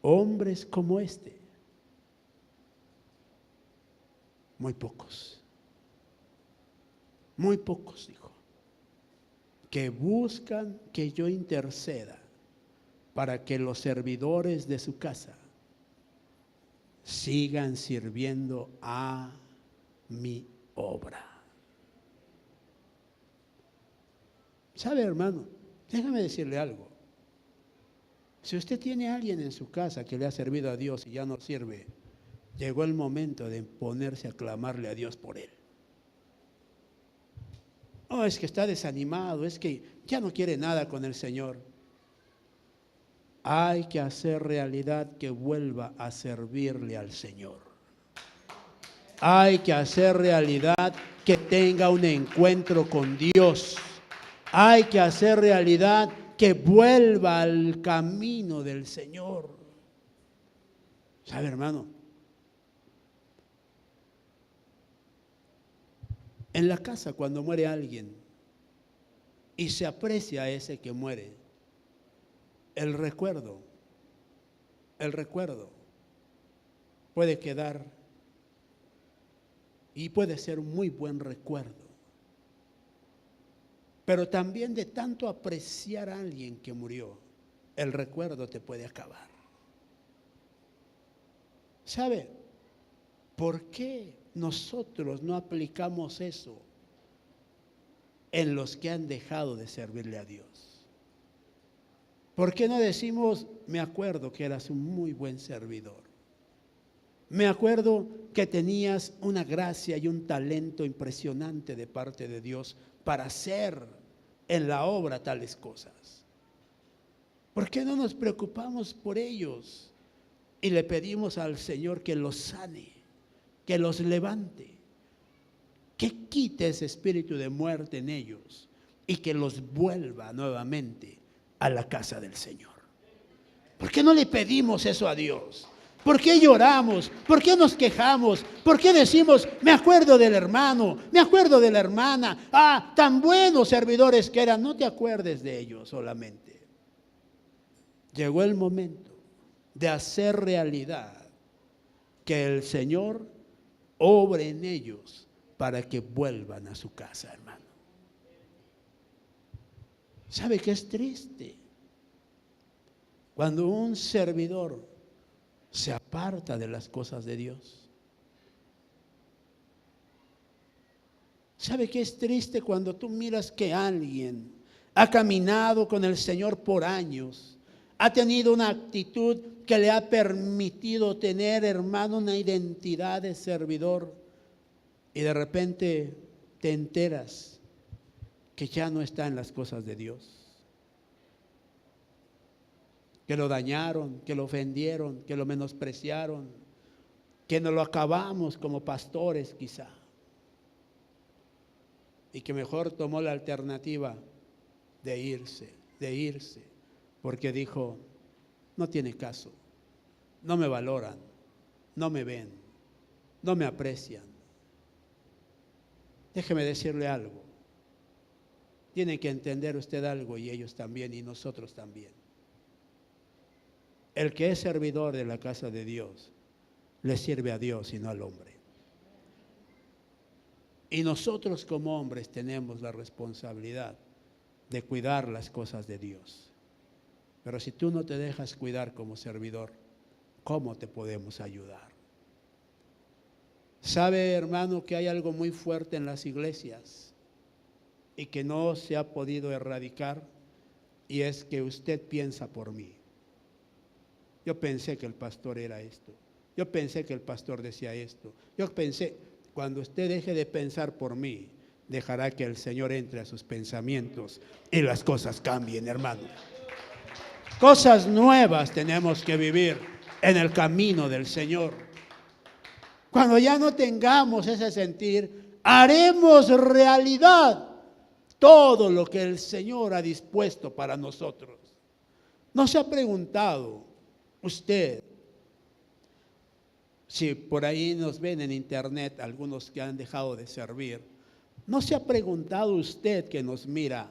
hombres como este, muy pocos, dijo, que buscan que yo interceda para que los servidores de su casa sigan sirviendo a mi obra. ¿Sabe, hermano? Déjame decirle algo. Si usted tiene a alguien en su casa que le ha servido a Dios y ya no sirve, llegó el momento de ponerse a clamarle a Dios por él. Oh, es que está desanimado, es que ya no quiere nada con el Señor. Hay que hacer realidad que vuelva a servirle al Señor. Hay que hacer realidad que tenga un encuentro con Dios. Hay que hacer realidad que vuelva al camino del Señor. ¿Sabe, hermano? En la casa, cuando muere alguien y se aprecia a ese que muere, el recuerdo puede quedar y puede ser un muy buen recuerdo. Pero también de tanto apreciar a alguien que murió, el recuerdo te puede acabar. ¿Sabe por qué nosotros no aplicamos eso en los que han dejado de servirle a Dios? ¿Por qué no decimos, me acuerdo que eras un muy buen servidor? Me acuerdo que tenías una gracia y un talento impresionante de parte de Dios para hacer en la obra tales cosas. ¿Por qué no nos preocupamos por ellos y le pedimos al Señor que los sane, que los levante, que quite ese espíritu de muerte en ellos y que los vuelva nuevamente a la casa del Señor? ¿Por qué no le pedimos eso a Dios? ¿Por qué lloramos? ¿Por qué nos quejamos? ¿Por qué decimos, me acuerdo del hermano, me acuerdo de la hermana? Ah, tan buenos servidores que eran. No te acuerdes de ellos solamente. Llegó el momento de hacer realidad que el Señor obre en ellos para que vuelvan a su casa, hermano. ¿Sabe qué es triste? Cuando un servidor se aparta de las cosas de Dios. ¿Sabe qué es triste cuando tú miras que alguien ha caminado con el Señor por años, ha tenido una actitud que le ha permitido tener, hermano, una identidad de servidor, y de repente te enteras que ya no está en las cosas de Dios? Que lo dañaron, que lo ofendieron, que lo menospreciaron, que nos lo acabamos como pastores quizá, y que mejor tomó la alternativa de irse, porque dijo, no tiene caso, no me valoran, no me ven, no me aprecian. Déjeme decirle algo, tiene que entender usted algo, y ellos también, y nosotros también. El que es servidor de la casa de Dios, le sirve a Dios y no al hombre. Y nosotros como hombres tenemos la responsabilidad de cuidar las cosas de Dios. Pero si tú no te dejas cuidar como servidor, ¿cómo te podemos ayudar? ¿Sabe, hermano, que hay algo muy fuerte en las iglesias y que no se ha podido erradicar? Y es que usted piensa por mí. Yo pensé que el pastor era esto. Yo pensé que el pastor decía esto. Yo pensé, cuando usted deje de pensar por mí, dejará que el Señor entre a sus pensamientos y las cosas cambien, hermano. Cosas nuevas tenemos que vivir en el camino del Señor. Cuando ya no tengamos ese sentir, haremos realidad todo lo que el Señor ha dispuesto para nosotros. ¿No se ha preguntado usted, si por ahí nos ven en internet algunos que han dejado de servir, no se ha preguntado usted que nos mira,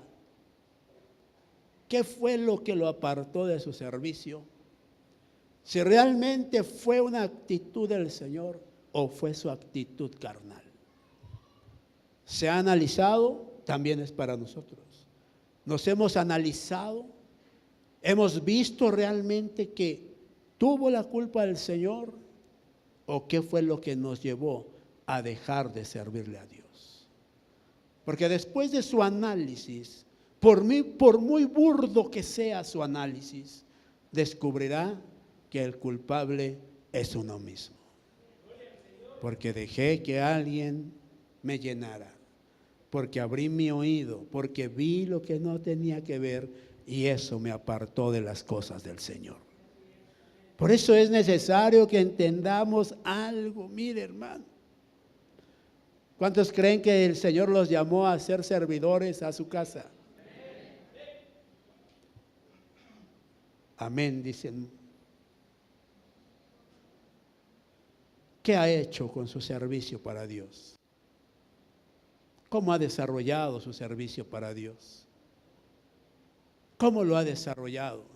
qué fue lo que lo apartó de su servicio? si realmente fue una actitud del Señor o fue su actitud carnal. Se ha analizado, también es para nosotros. Nos hemos analizado, hemos visto realmente que tuvo la culpa el Señor o qué fue lo que nos llevó a dejar de servirle a Dios. Porque después de su análisis, por muy burdo que sea su análisis, descubrirá que el culpable es uno mismo. Porque dejé que alguien me llenara, porque abrí mi oído, porque vi lo que no tenía que ver y eso me apartó de las cosas del Señor. Por eso es necesario que entendamos algo. Mire, hermano, ¿cuántos creen que el Señor los llamó a ser servidores a su casa? Amén, dicen. ¿Qué ha hecho con su servicio para Dios? ¿Cómo ha desarrollado su servicio para Dios? ¿Cómo lo ha desarrollado?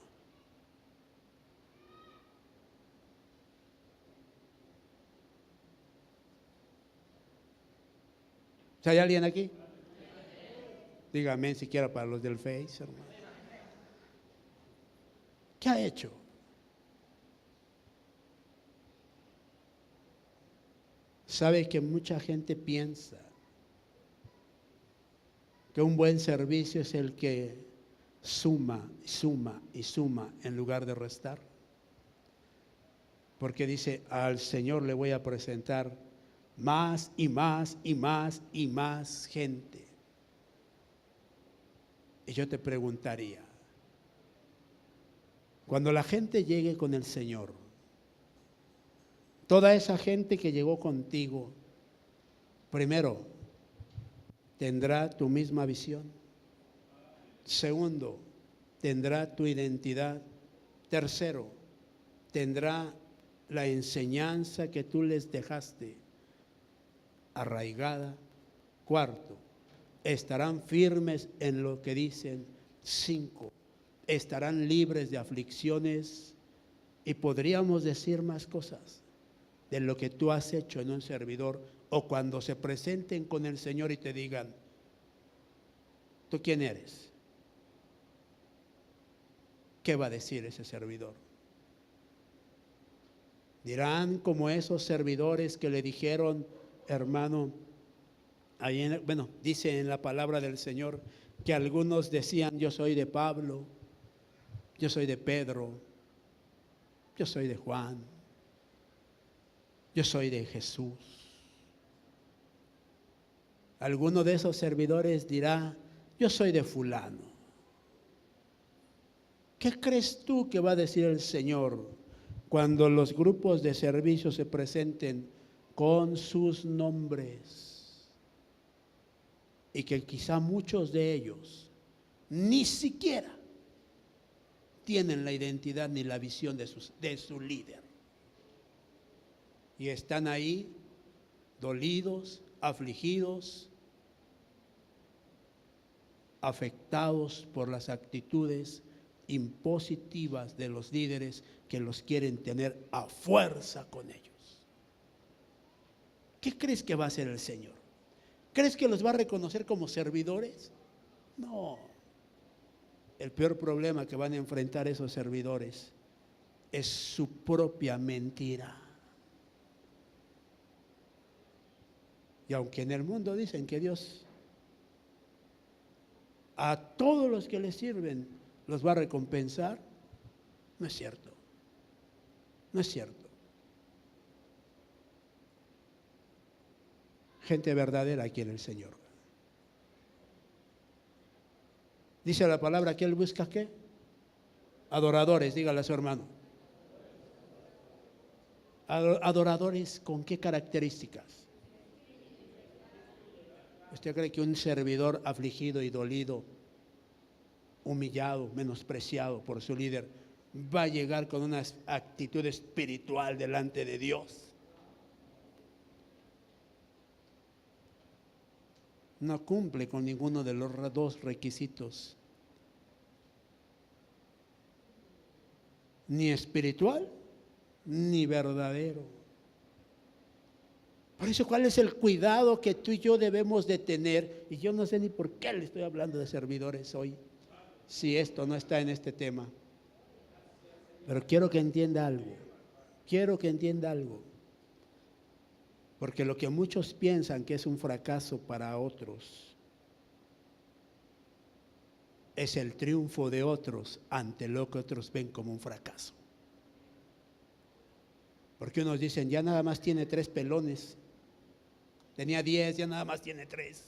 ¿Hay alguien aquí? Dígame siquiera para los del Face, hermano. ¿Qué ha hecho? Sabe que mucha gente piensa que un buen servicio es el que suma, suma y suma en lugar de restar. Porque dice, al Señor le voy a presentar más y más y más y más gente. Y yo te preguntaría, cuando la gente llegue con el Señor, toda esa gente que llegó contigo, primero, tendrá tu misma visión. Segundo, tendrá tu identidad. Tercero, tendrá la enseñanza que tú les dejaste arraigada. Cuarto, estarán firmes en lo que dicen. 5, estarán libres de aflicciones y podríamos decir más cosas de lo que tú has hecho en un servidor o cuando se presenten con el Señor y te digan, ¿tú quién eres? ¿Qué va a decir ese servidor? Dirán como esos servidores que le dijeron, hermano, dice en la palabra del Señor que algunos decían, yo soy de Pablo, yo soy de Pedro, yo soy de Juan, yo soy de Jesús. Alguno de esos servidores dirá, yo soy de fulano. ¿Qué crees tú que va a decir el Señor cuando los grupos de servicio se presenten con sus nombres? Y que quizá muchos de ellos ni siquiera tienen la identidad ni la visión de su líder. Y están ahí dolidos, afligidos, afectados por las actitudes impositivas de los líderes que los quieren tener a fuerza con ellos. ¿Qué crees que va a hacer el Señor? ¿Crees que los va a reconocer como servidores? No. El peor problema que van a enfrentar esos servidores es su propia mentira. Y aunque en el mundo dicen que Dios a todos los que le sirven los va a recompensar, no es cierto. No es cierto. Gente verdadera quiere el Señor. Dice la palabra que Él busca ¿qué? Adoradores, dígale a su hermano. Adoradores, ¿con qué características? ¿Usted cree que un servidor afligido y dolido, humillado, menospreciado por su líder, va a llegar con una actitud espiritual delante de Dios? No cumple con ninguno de los dos requisitos, ni espiritual ni verdadero. Por eso, ¿cuál es el cuidado que tú y yo debemos de tener? Y yo no sé ni por qué le estoy hablando de servidores hoy, si esto no está en este tema. Pero quiero que entienda algo. Quiero que entienda algo. Porque lo que muchos piensan que es un fracaso para otros es el triunfo de otros ante lo que otros ven como un fracaso. Porque unos dicen, ya nada más tiene 3 pelones. Tenía 10, ya nada más tiene 3.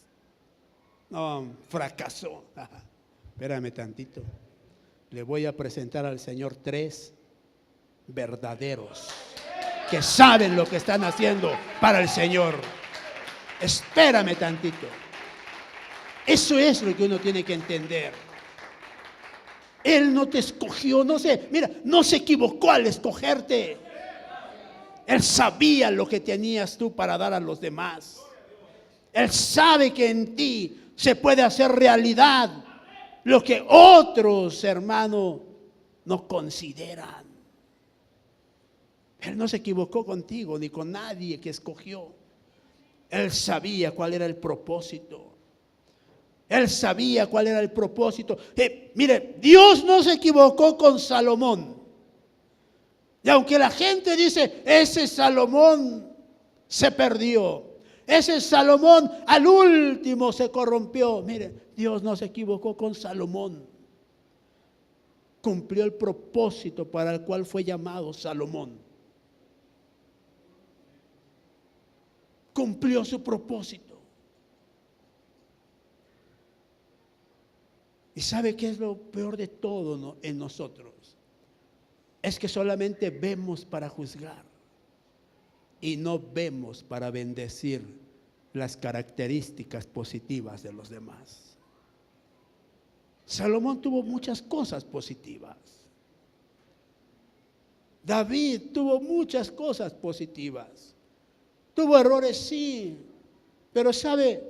No, fracasó. Espérame tantito. Le voy a presentar al Señor 3 verdaderos que saben lo que están haciendo para el Señor. Espérame tantito. Eso es lo que uno tiene que entender. Él no te escogió, no sé, mira, no se equivocó al escogerte. Él sabía lo que tenías tú para dar a los demás. Él sabe que en ti se puede hacer realidad lo que otros, hermano, no consideran. Él no se equivocó contigo ni con nadie que escogió. Él sabía cuál era el propósito. Él sabía cuál era el propósito. Mire, Dios no se equivocó con Salomón. Y aunque la gente dice, ese Salomón se perdió, ese Salomón al último se corrompió. Mire, Dios no se equivocó con Salomón. Cumplió el propósito para el cual fue llamado Salomón. Cumplió su propósito. ¿Y sabe qué es lo peor de todo en nosotros? Es que solamente vemos para juzgar y no vemos para bendecir las características positivas de los demás. Salomón tuvo muchas cosas positivas. David tuvo muchas cosas positivas. Tuvo errores, sí, pero ¿sabe?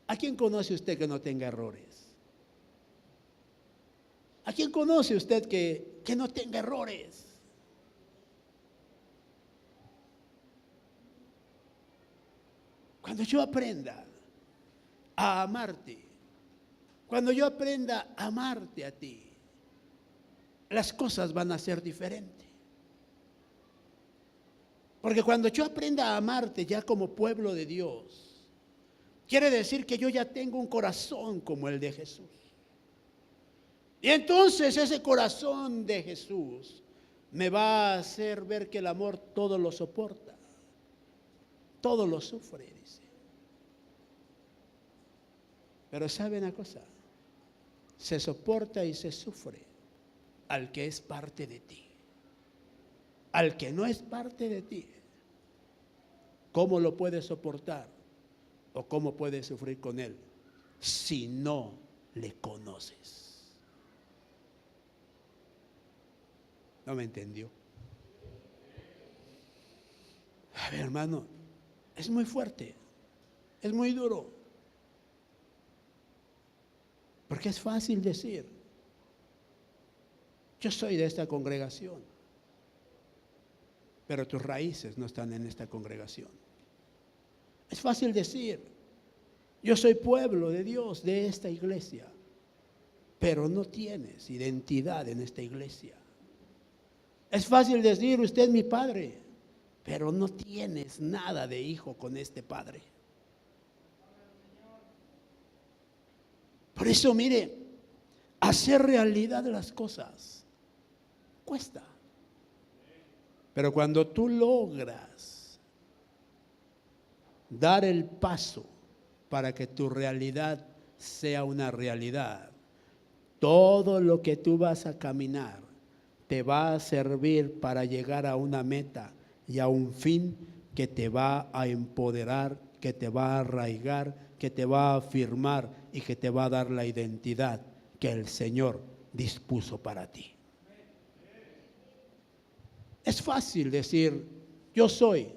¿A quién conoce usted que no tenga errores? ¿A quién conoce usted que no tenga errores? Cuando yo aprenda a amarte, cuando yo aprenda a amarte a ti, las cosas van a ser diferentes. Porque cuando yo aprenda a amarte ya como pueblo de Dios, quiere decir que yo ya tengo un corazón como el de Jesús. Y entonces ese corazón de Jesús me va a hacer ver que el amor todo lo soporta, todo lo sufre, dice. Pero ¿sabe una cosa? Se soporta y se sufre al que es parte de ti. Al que no es parte de ti, ¿cómo lo puedes soportar? ¿O cómo puedes sufrir con él si no le conoces? ¿No me entendió? A ver, hermano, es muy fuerte, es muy duro. Porque es fácil decir, yo soy de esta congregación, pero tus raíces no están en esta congregación. Es fácil decir, yo soy pueblo de Dios, de esta iglesia, pero no tienes identidad en esta iglesia. Es fácil decir, usted es mi padre, pero no tienes nada de hijo con este padre. Por eso, mire, hacer realidad las cosas cuesta. Pero cuando tú logras dar el paso para que tu realidad sea una realidad, todo lo que tú vas a caminar te va a servir para llegar a una meta y a un fin que te va a empoderar, que te va a arraigar, que te va a afirmar y que te va a dar la identidad que el Señor dispuso para ti. Es fácil decir, yo soy,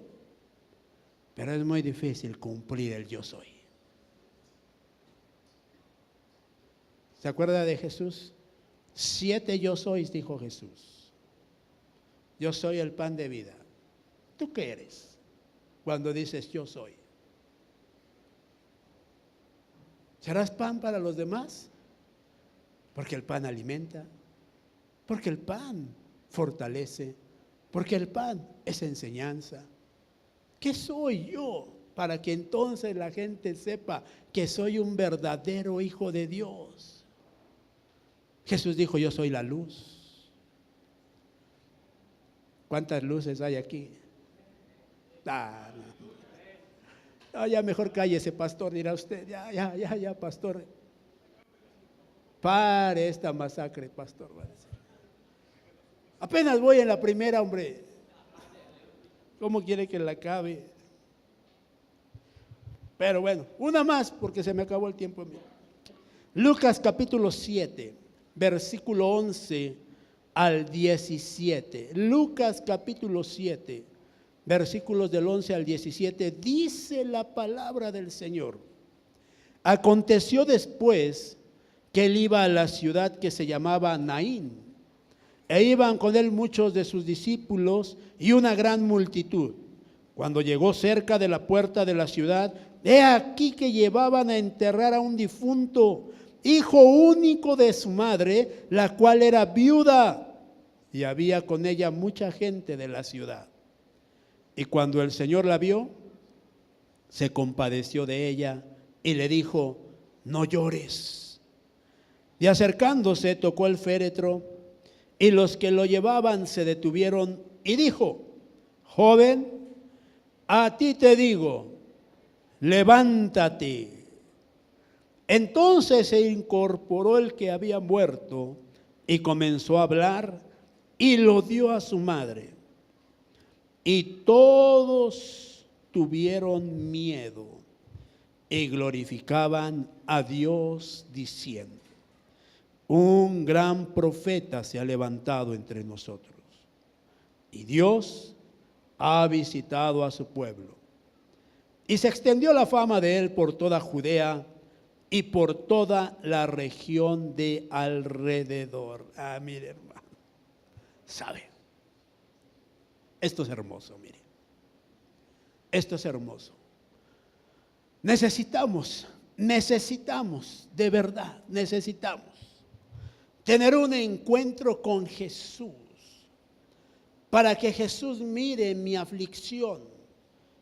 pero es muy difícil cumplir el yo soy. ¿Se acuerda de Jesús? 7 yo sois, dijo Jesús. Yo soy el pan de vida. ¿Tú qué eres cuando dices yo soy? ¿Serás pan para los demás? Porque el pan alimenta, porque el pan fortalece, porque el pan es enseñanza. ¿Qué soy yo para que entonces la gente sepa que soy un verdadero hijo de Dios? Jesús dijo, yo soy la luz. ¿Cuántas luces hay aquí? No, ya mejor cállese, pastor, dirá usted. Ya, pastor. Pare esta masacre, pastor, va a decir. Apenas voy en la primera, hombre. ¿Cómo quiere que la acabe? Pero bueno, una más porque se me acabó el tiempo mío. Lucas capítulo 7, versículo 11 al 17. Lucas capítulo 7, versículos del 11 al 17, dice la palabra del Señor. Aconteció después que él iba a la ciudad que se llamaba Naín, e iban con él muchos de sus discípulos y una gran multitud. Cuando llegó cerca de la puerta de la ciudad, he aquí que llevaban a enterrar a un difunto, hijo único de su madre, la cual era viuda, y había con ella mucha gente de la ciudad. Y cuando el Señor la vio, se compadeció de ella y le dijo, no llores. Y acercándose tocó el féretro, y los que lo llevaban se detuvieron y dijo, joven, a ti te digo, levántate. Entonces se incorporó el que había muerto y comenzó a hablar y lo dio a su madre. Y todos tuvieron miedo y glorificaban a Dios diciendo, un gran profeta se ha levantado entre nosotros y Dios ha visitado a su pueblo. Y se extendió la fama de él por toda Judea y por toda la región de alrededor. Mire, hermano, ¿sabe? Esto es hermoso, mire. Esto es hermoso. Necesitamos, de verdad, necesitamos tener un encuentro con Jesús para que Jesús mire mi aflicción,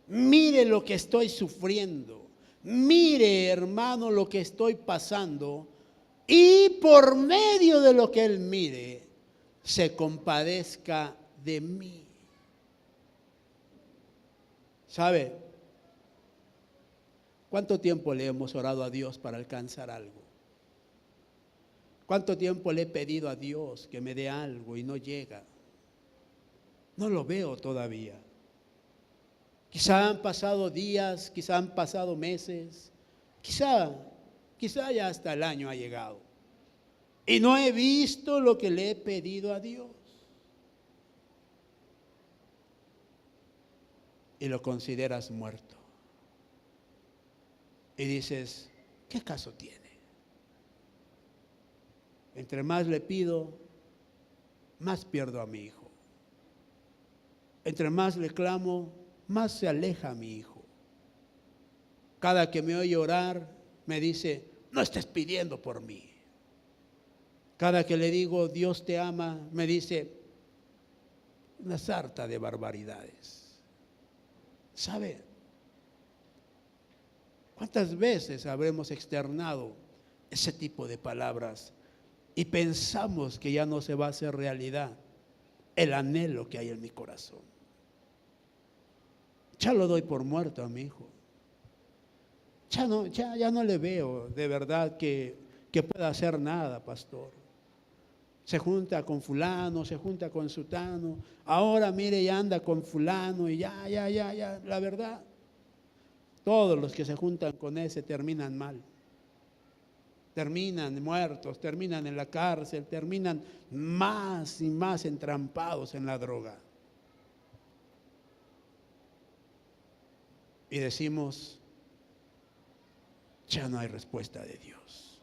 mire lo que estoy sufriendo, mire, hermano, lo que estoy pasando y por medio de lo que Él mire, se compadezca de mí. ¿Sabe? ¿Cuánto tiempo le hemos orado a Dios para alcanzar algo? ¿Cuánto tiempo le he pedido a Dios que me dé algo y no llega? No lo veo todavía. Quizá han pasado días, quizá han pasado meses, quizá ya hasta el año ha llegado. Y no he visto lo que le he pedido a Dios. Y lo consideras muerto. Y dices, ¿qué caso tiene? Entre más le pido, más pierdo a mi hijo. Entre más le clamo, más se aleja mi hijo. Cada que me oye orar, me dice, no estés pidiendo por mí. Cada que le digo, Dios te ama, me dice, una sarta de barbaridades. ¿Sabe? ¿Cuántas veces habremos externado ese tipo de palabras y pensamos que ya no se va a hacer realidad el anhelo que hay en mi corazón? Ya lo doy por muerto a mi hijo. Ya no le veo de verdad que pueda hacer nada, pastor. Se junta con fulano, se junta con sutano. Ahora mire, ya anda con fulano y ya. La verdad, todos los que se juntan con ese terminan mal. Terminan muertos, terminan en la cárcel, terminan más y más entrampados en la droga. Y decimos, ya no hay respuesta de Dios.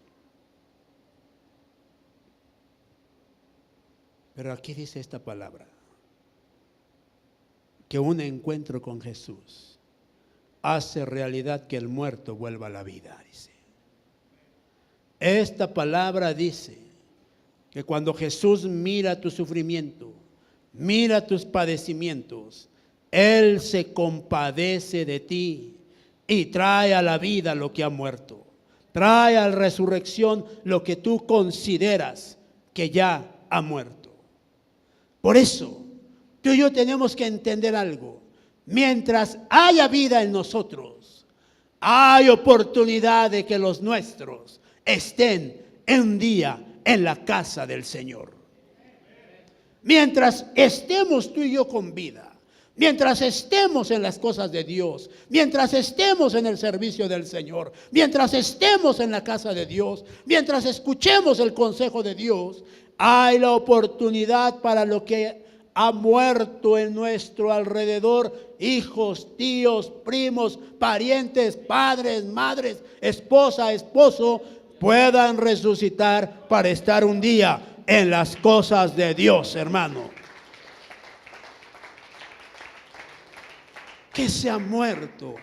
Pero aquí dice esta palabra, que un encuentro con Jesús hace realidad que el muerto vuelva a la vida, dice. Esta palabra dice que cuando Jesús mira tu sufrimiento, mira tus padecimientos, Él se compadece de ti y trae a la vida lo que ha muerto. Trae a la resurrección lo que tú consideras que ya ha muerto. Por eso, tú y yo tenemos que entender algo. Mientras haya vida en nosotros, hay oportunidad de que los nuestros estén un día en la casa del Señor. Mientras estemos tú y yo con vida, mientras estemos en las cosas de Dios, mientras estemos en el servicio del Señor, mientras estemos en la casa de Dios, mientras escuchemos el consejo de Dios, hay la oportunidad para lo que ha muerto en nuestro alrededor, hijos, tíos, primos, parientes, padres, madres, esposa, esposo, puedan resucitar para estar un día en las cosas de Dios, hermano. Que se ha muerto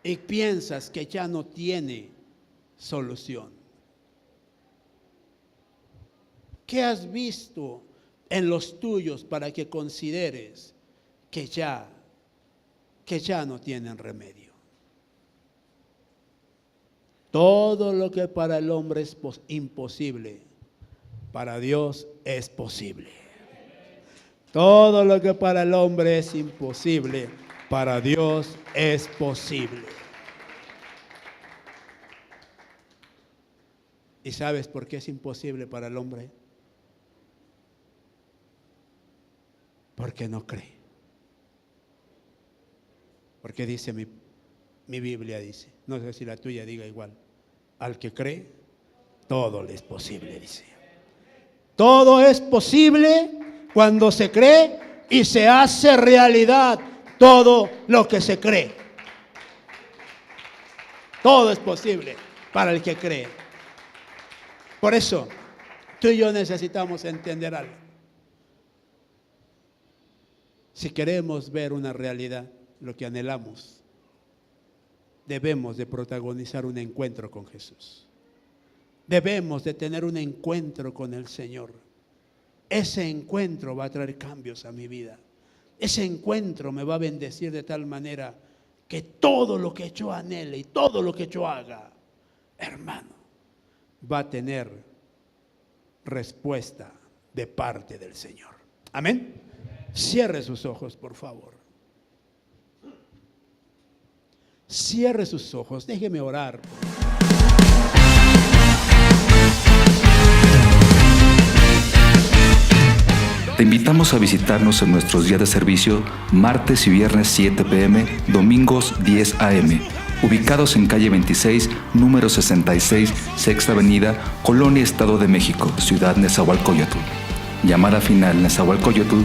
y piensas que ya no tiene solución. ¿Qué has visto en los tuyos para que consideres que ya no tienen remedio? Todo lo que para el hombre es imposible, para Dios es posible. Todo lo que para el hombre es imposible, para Dios es posible. ¿Y sabes por qué es imposible para el hombre? Porque no cree. Porque dice mi Biblia, dice, no sé si la tuya diga igual, al que cree, todo le es posible, dice. Todo es posible cuando se cree y se hace realidad todo lo que se cree. Todo es posible para el que cree. Por eso, tú y yo necesitamos entender algo. Si queremos ver una realidad, lo que anhelamos, debemos de protagonizar un encuentro con Jesús. Debemos de tener un encuentro con el Señor. Ese encuentro va a traer cambios a mi vida. Ese encuentro me va a bendecir de tal manera que todo lo que yo anhele y todo lo que yo haga, hermano, va a tener respuesta de parte del Señor. Amén. Cierre sus ojos, por favor. Cierre sus ojos, déjeme orar. Te invitamos a visitarnos en nuestros días de servicio, martes y viernes 7 p.m., domingos 10 a.m., ubicados en calle 26, número 66, Sexta Avenida, Colonia Estado de México, Ciudad Nezahualcóyotl. Llamada final Nezahualcóyotl,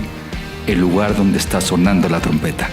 el lugar donde está sonando la trompeta.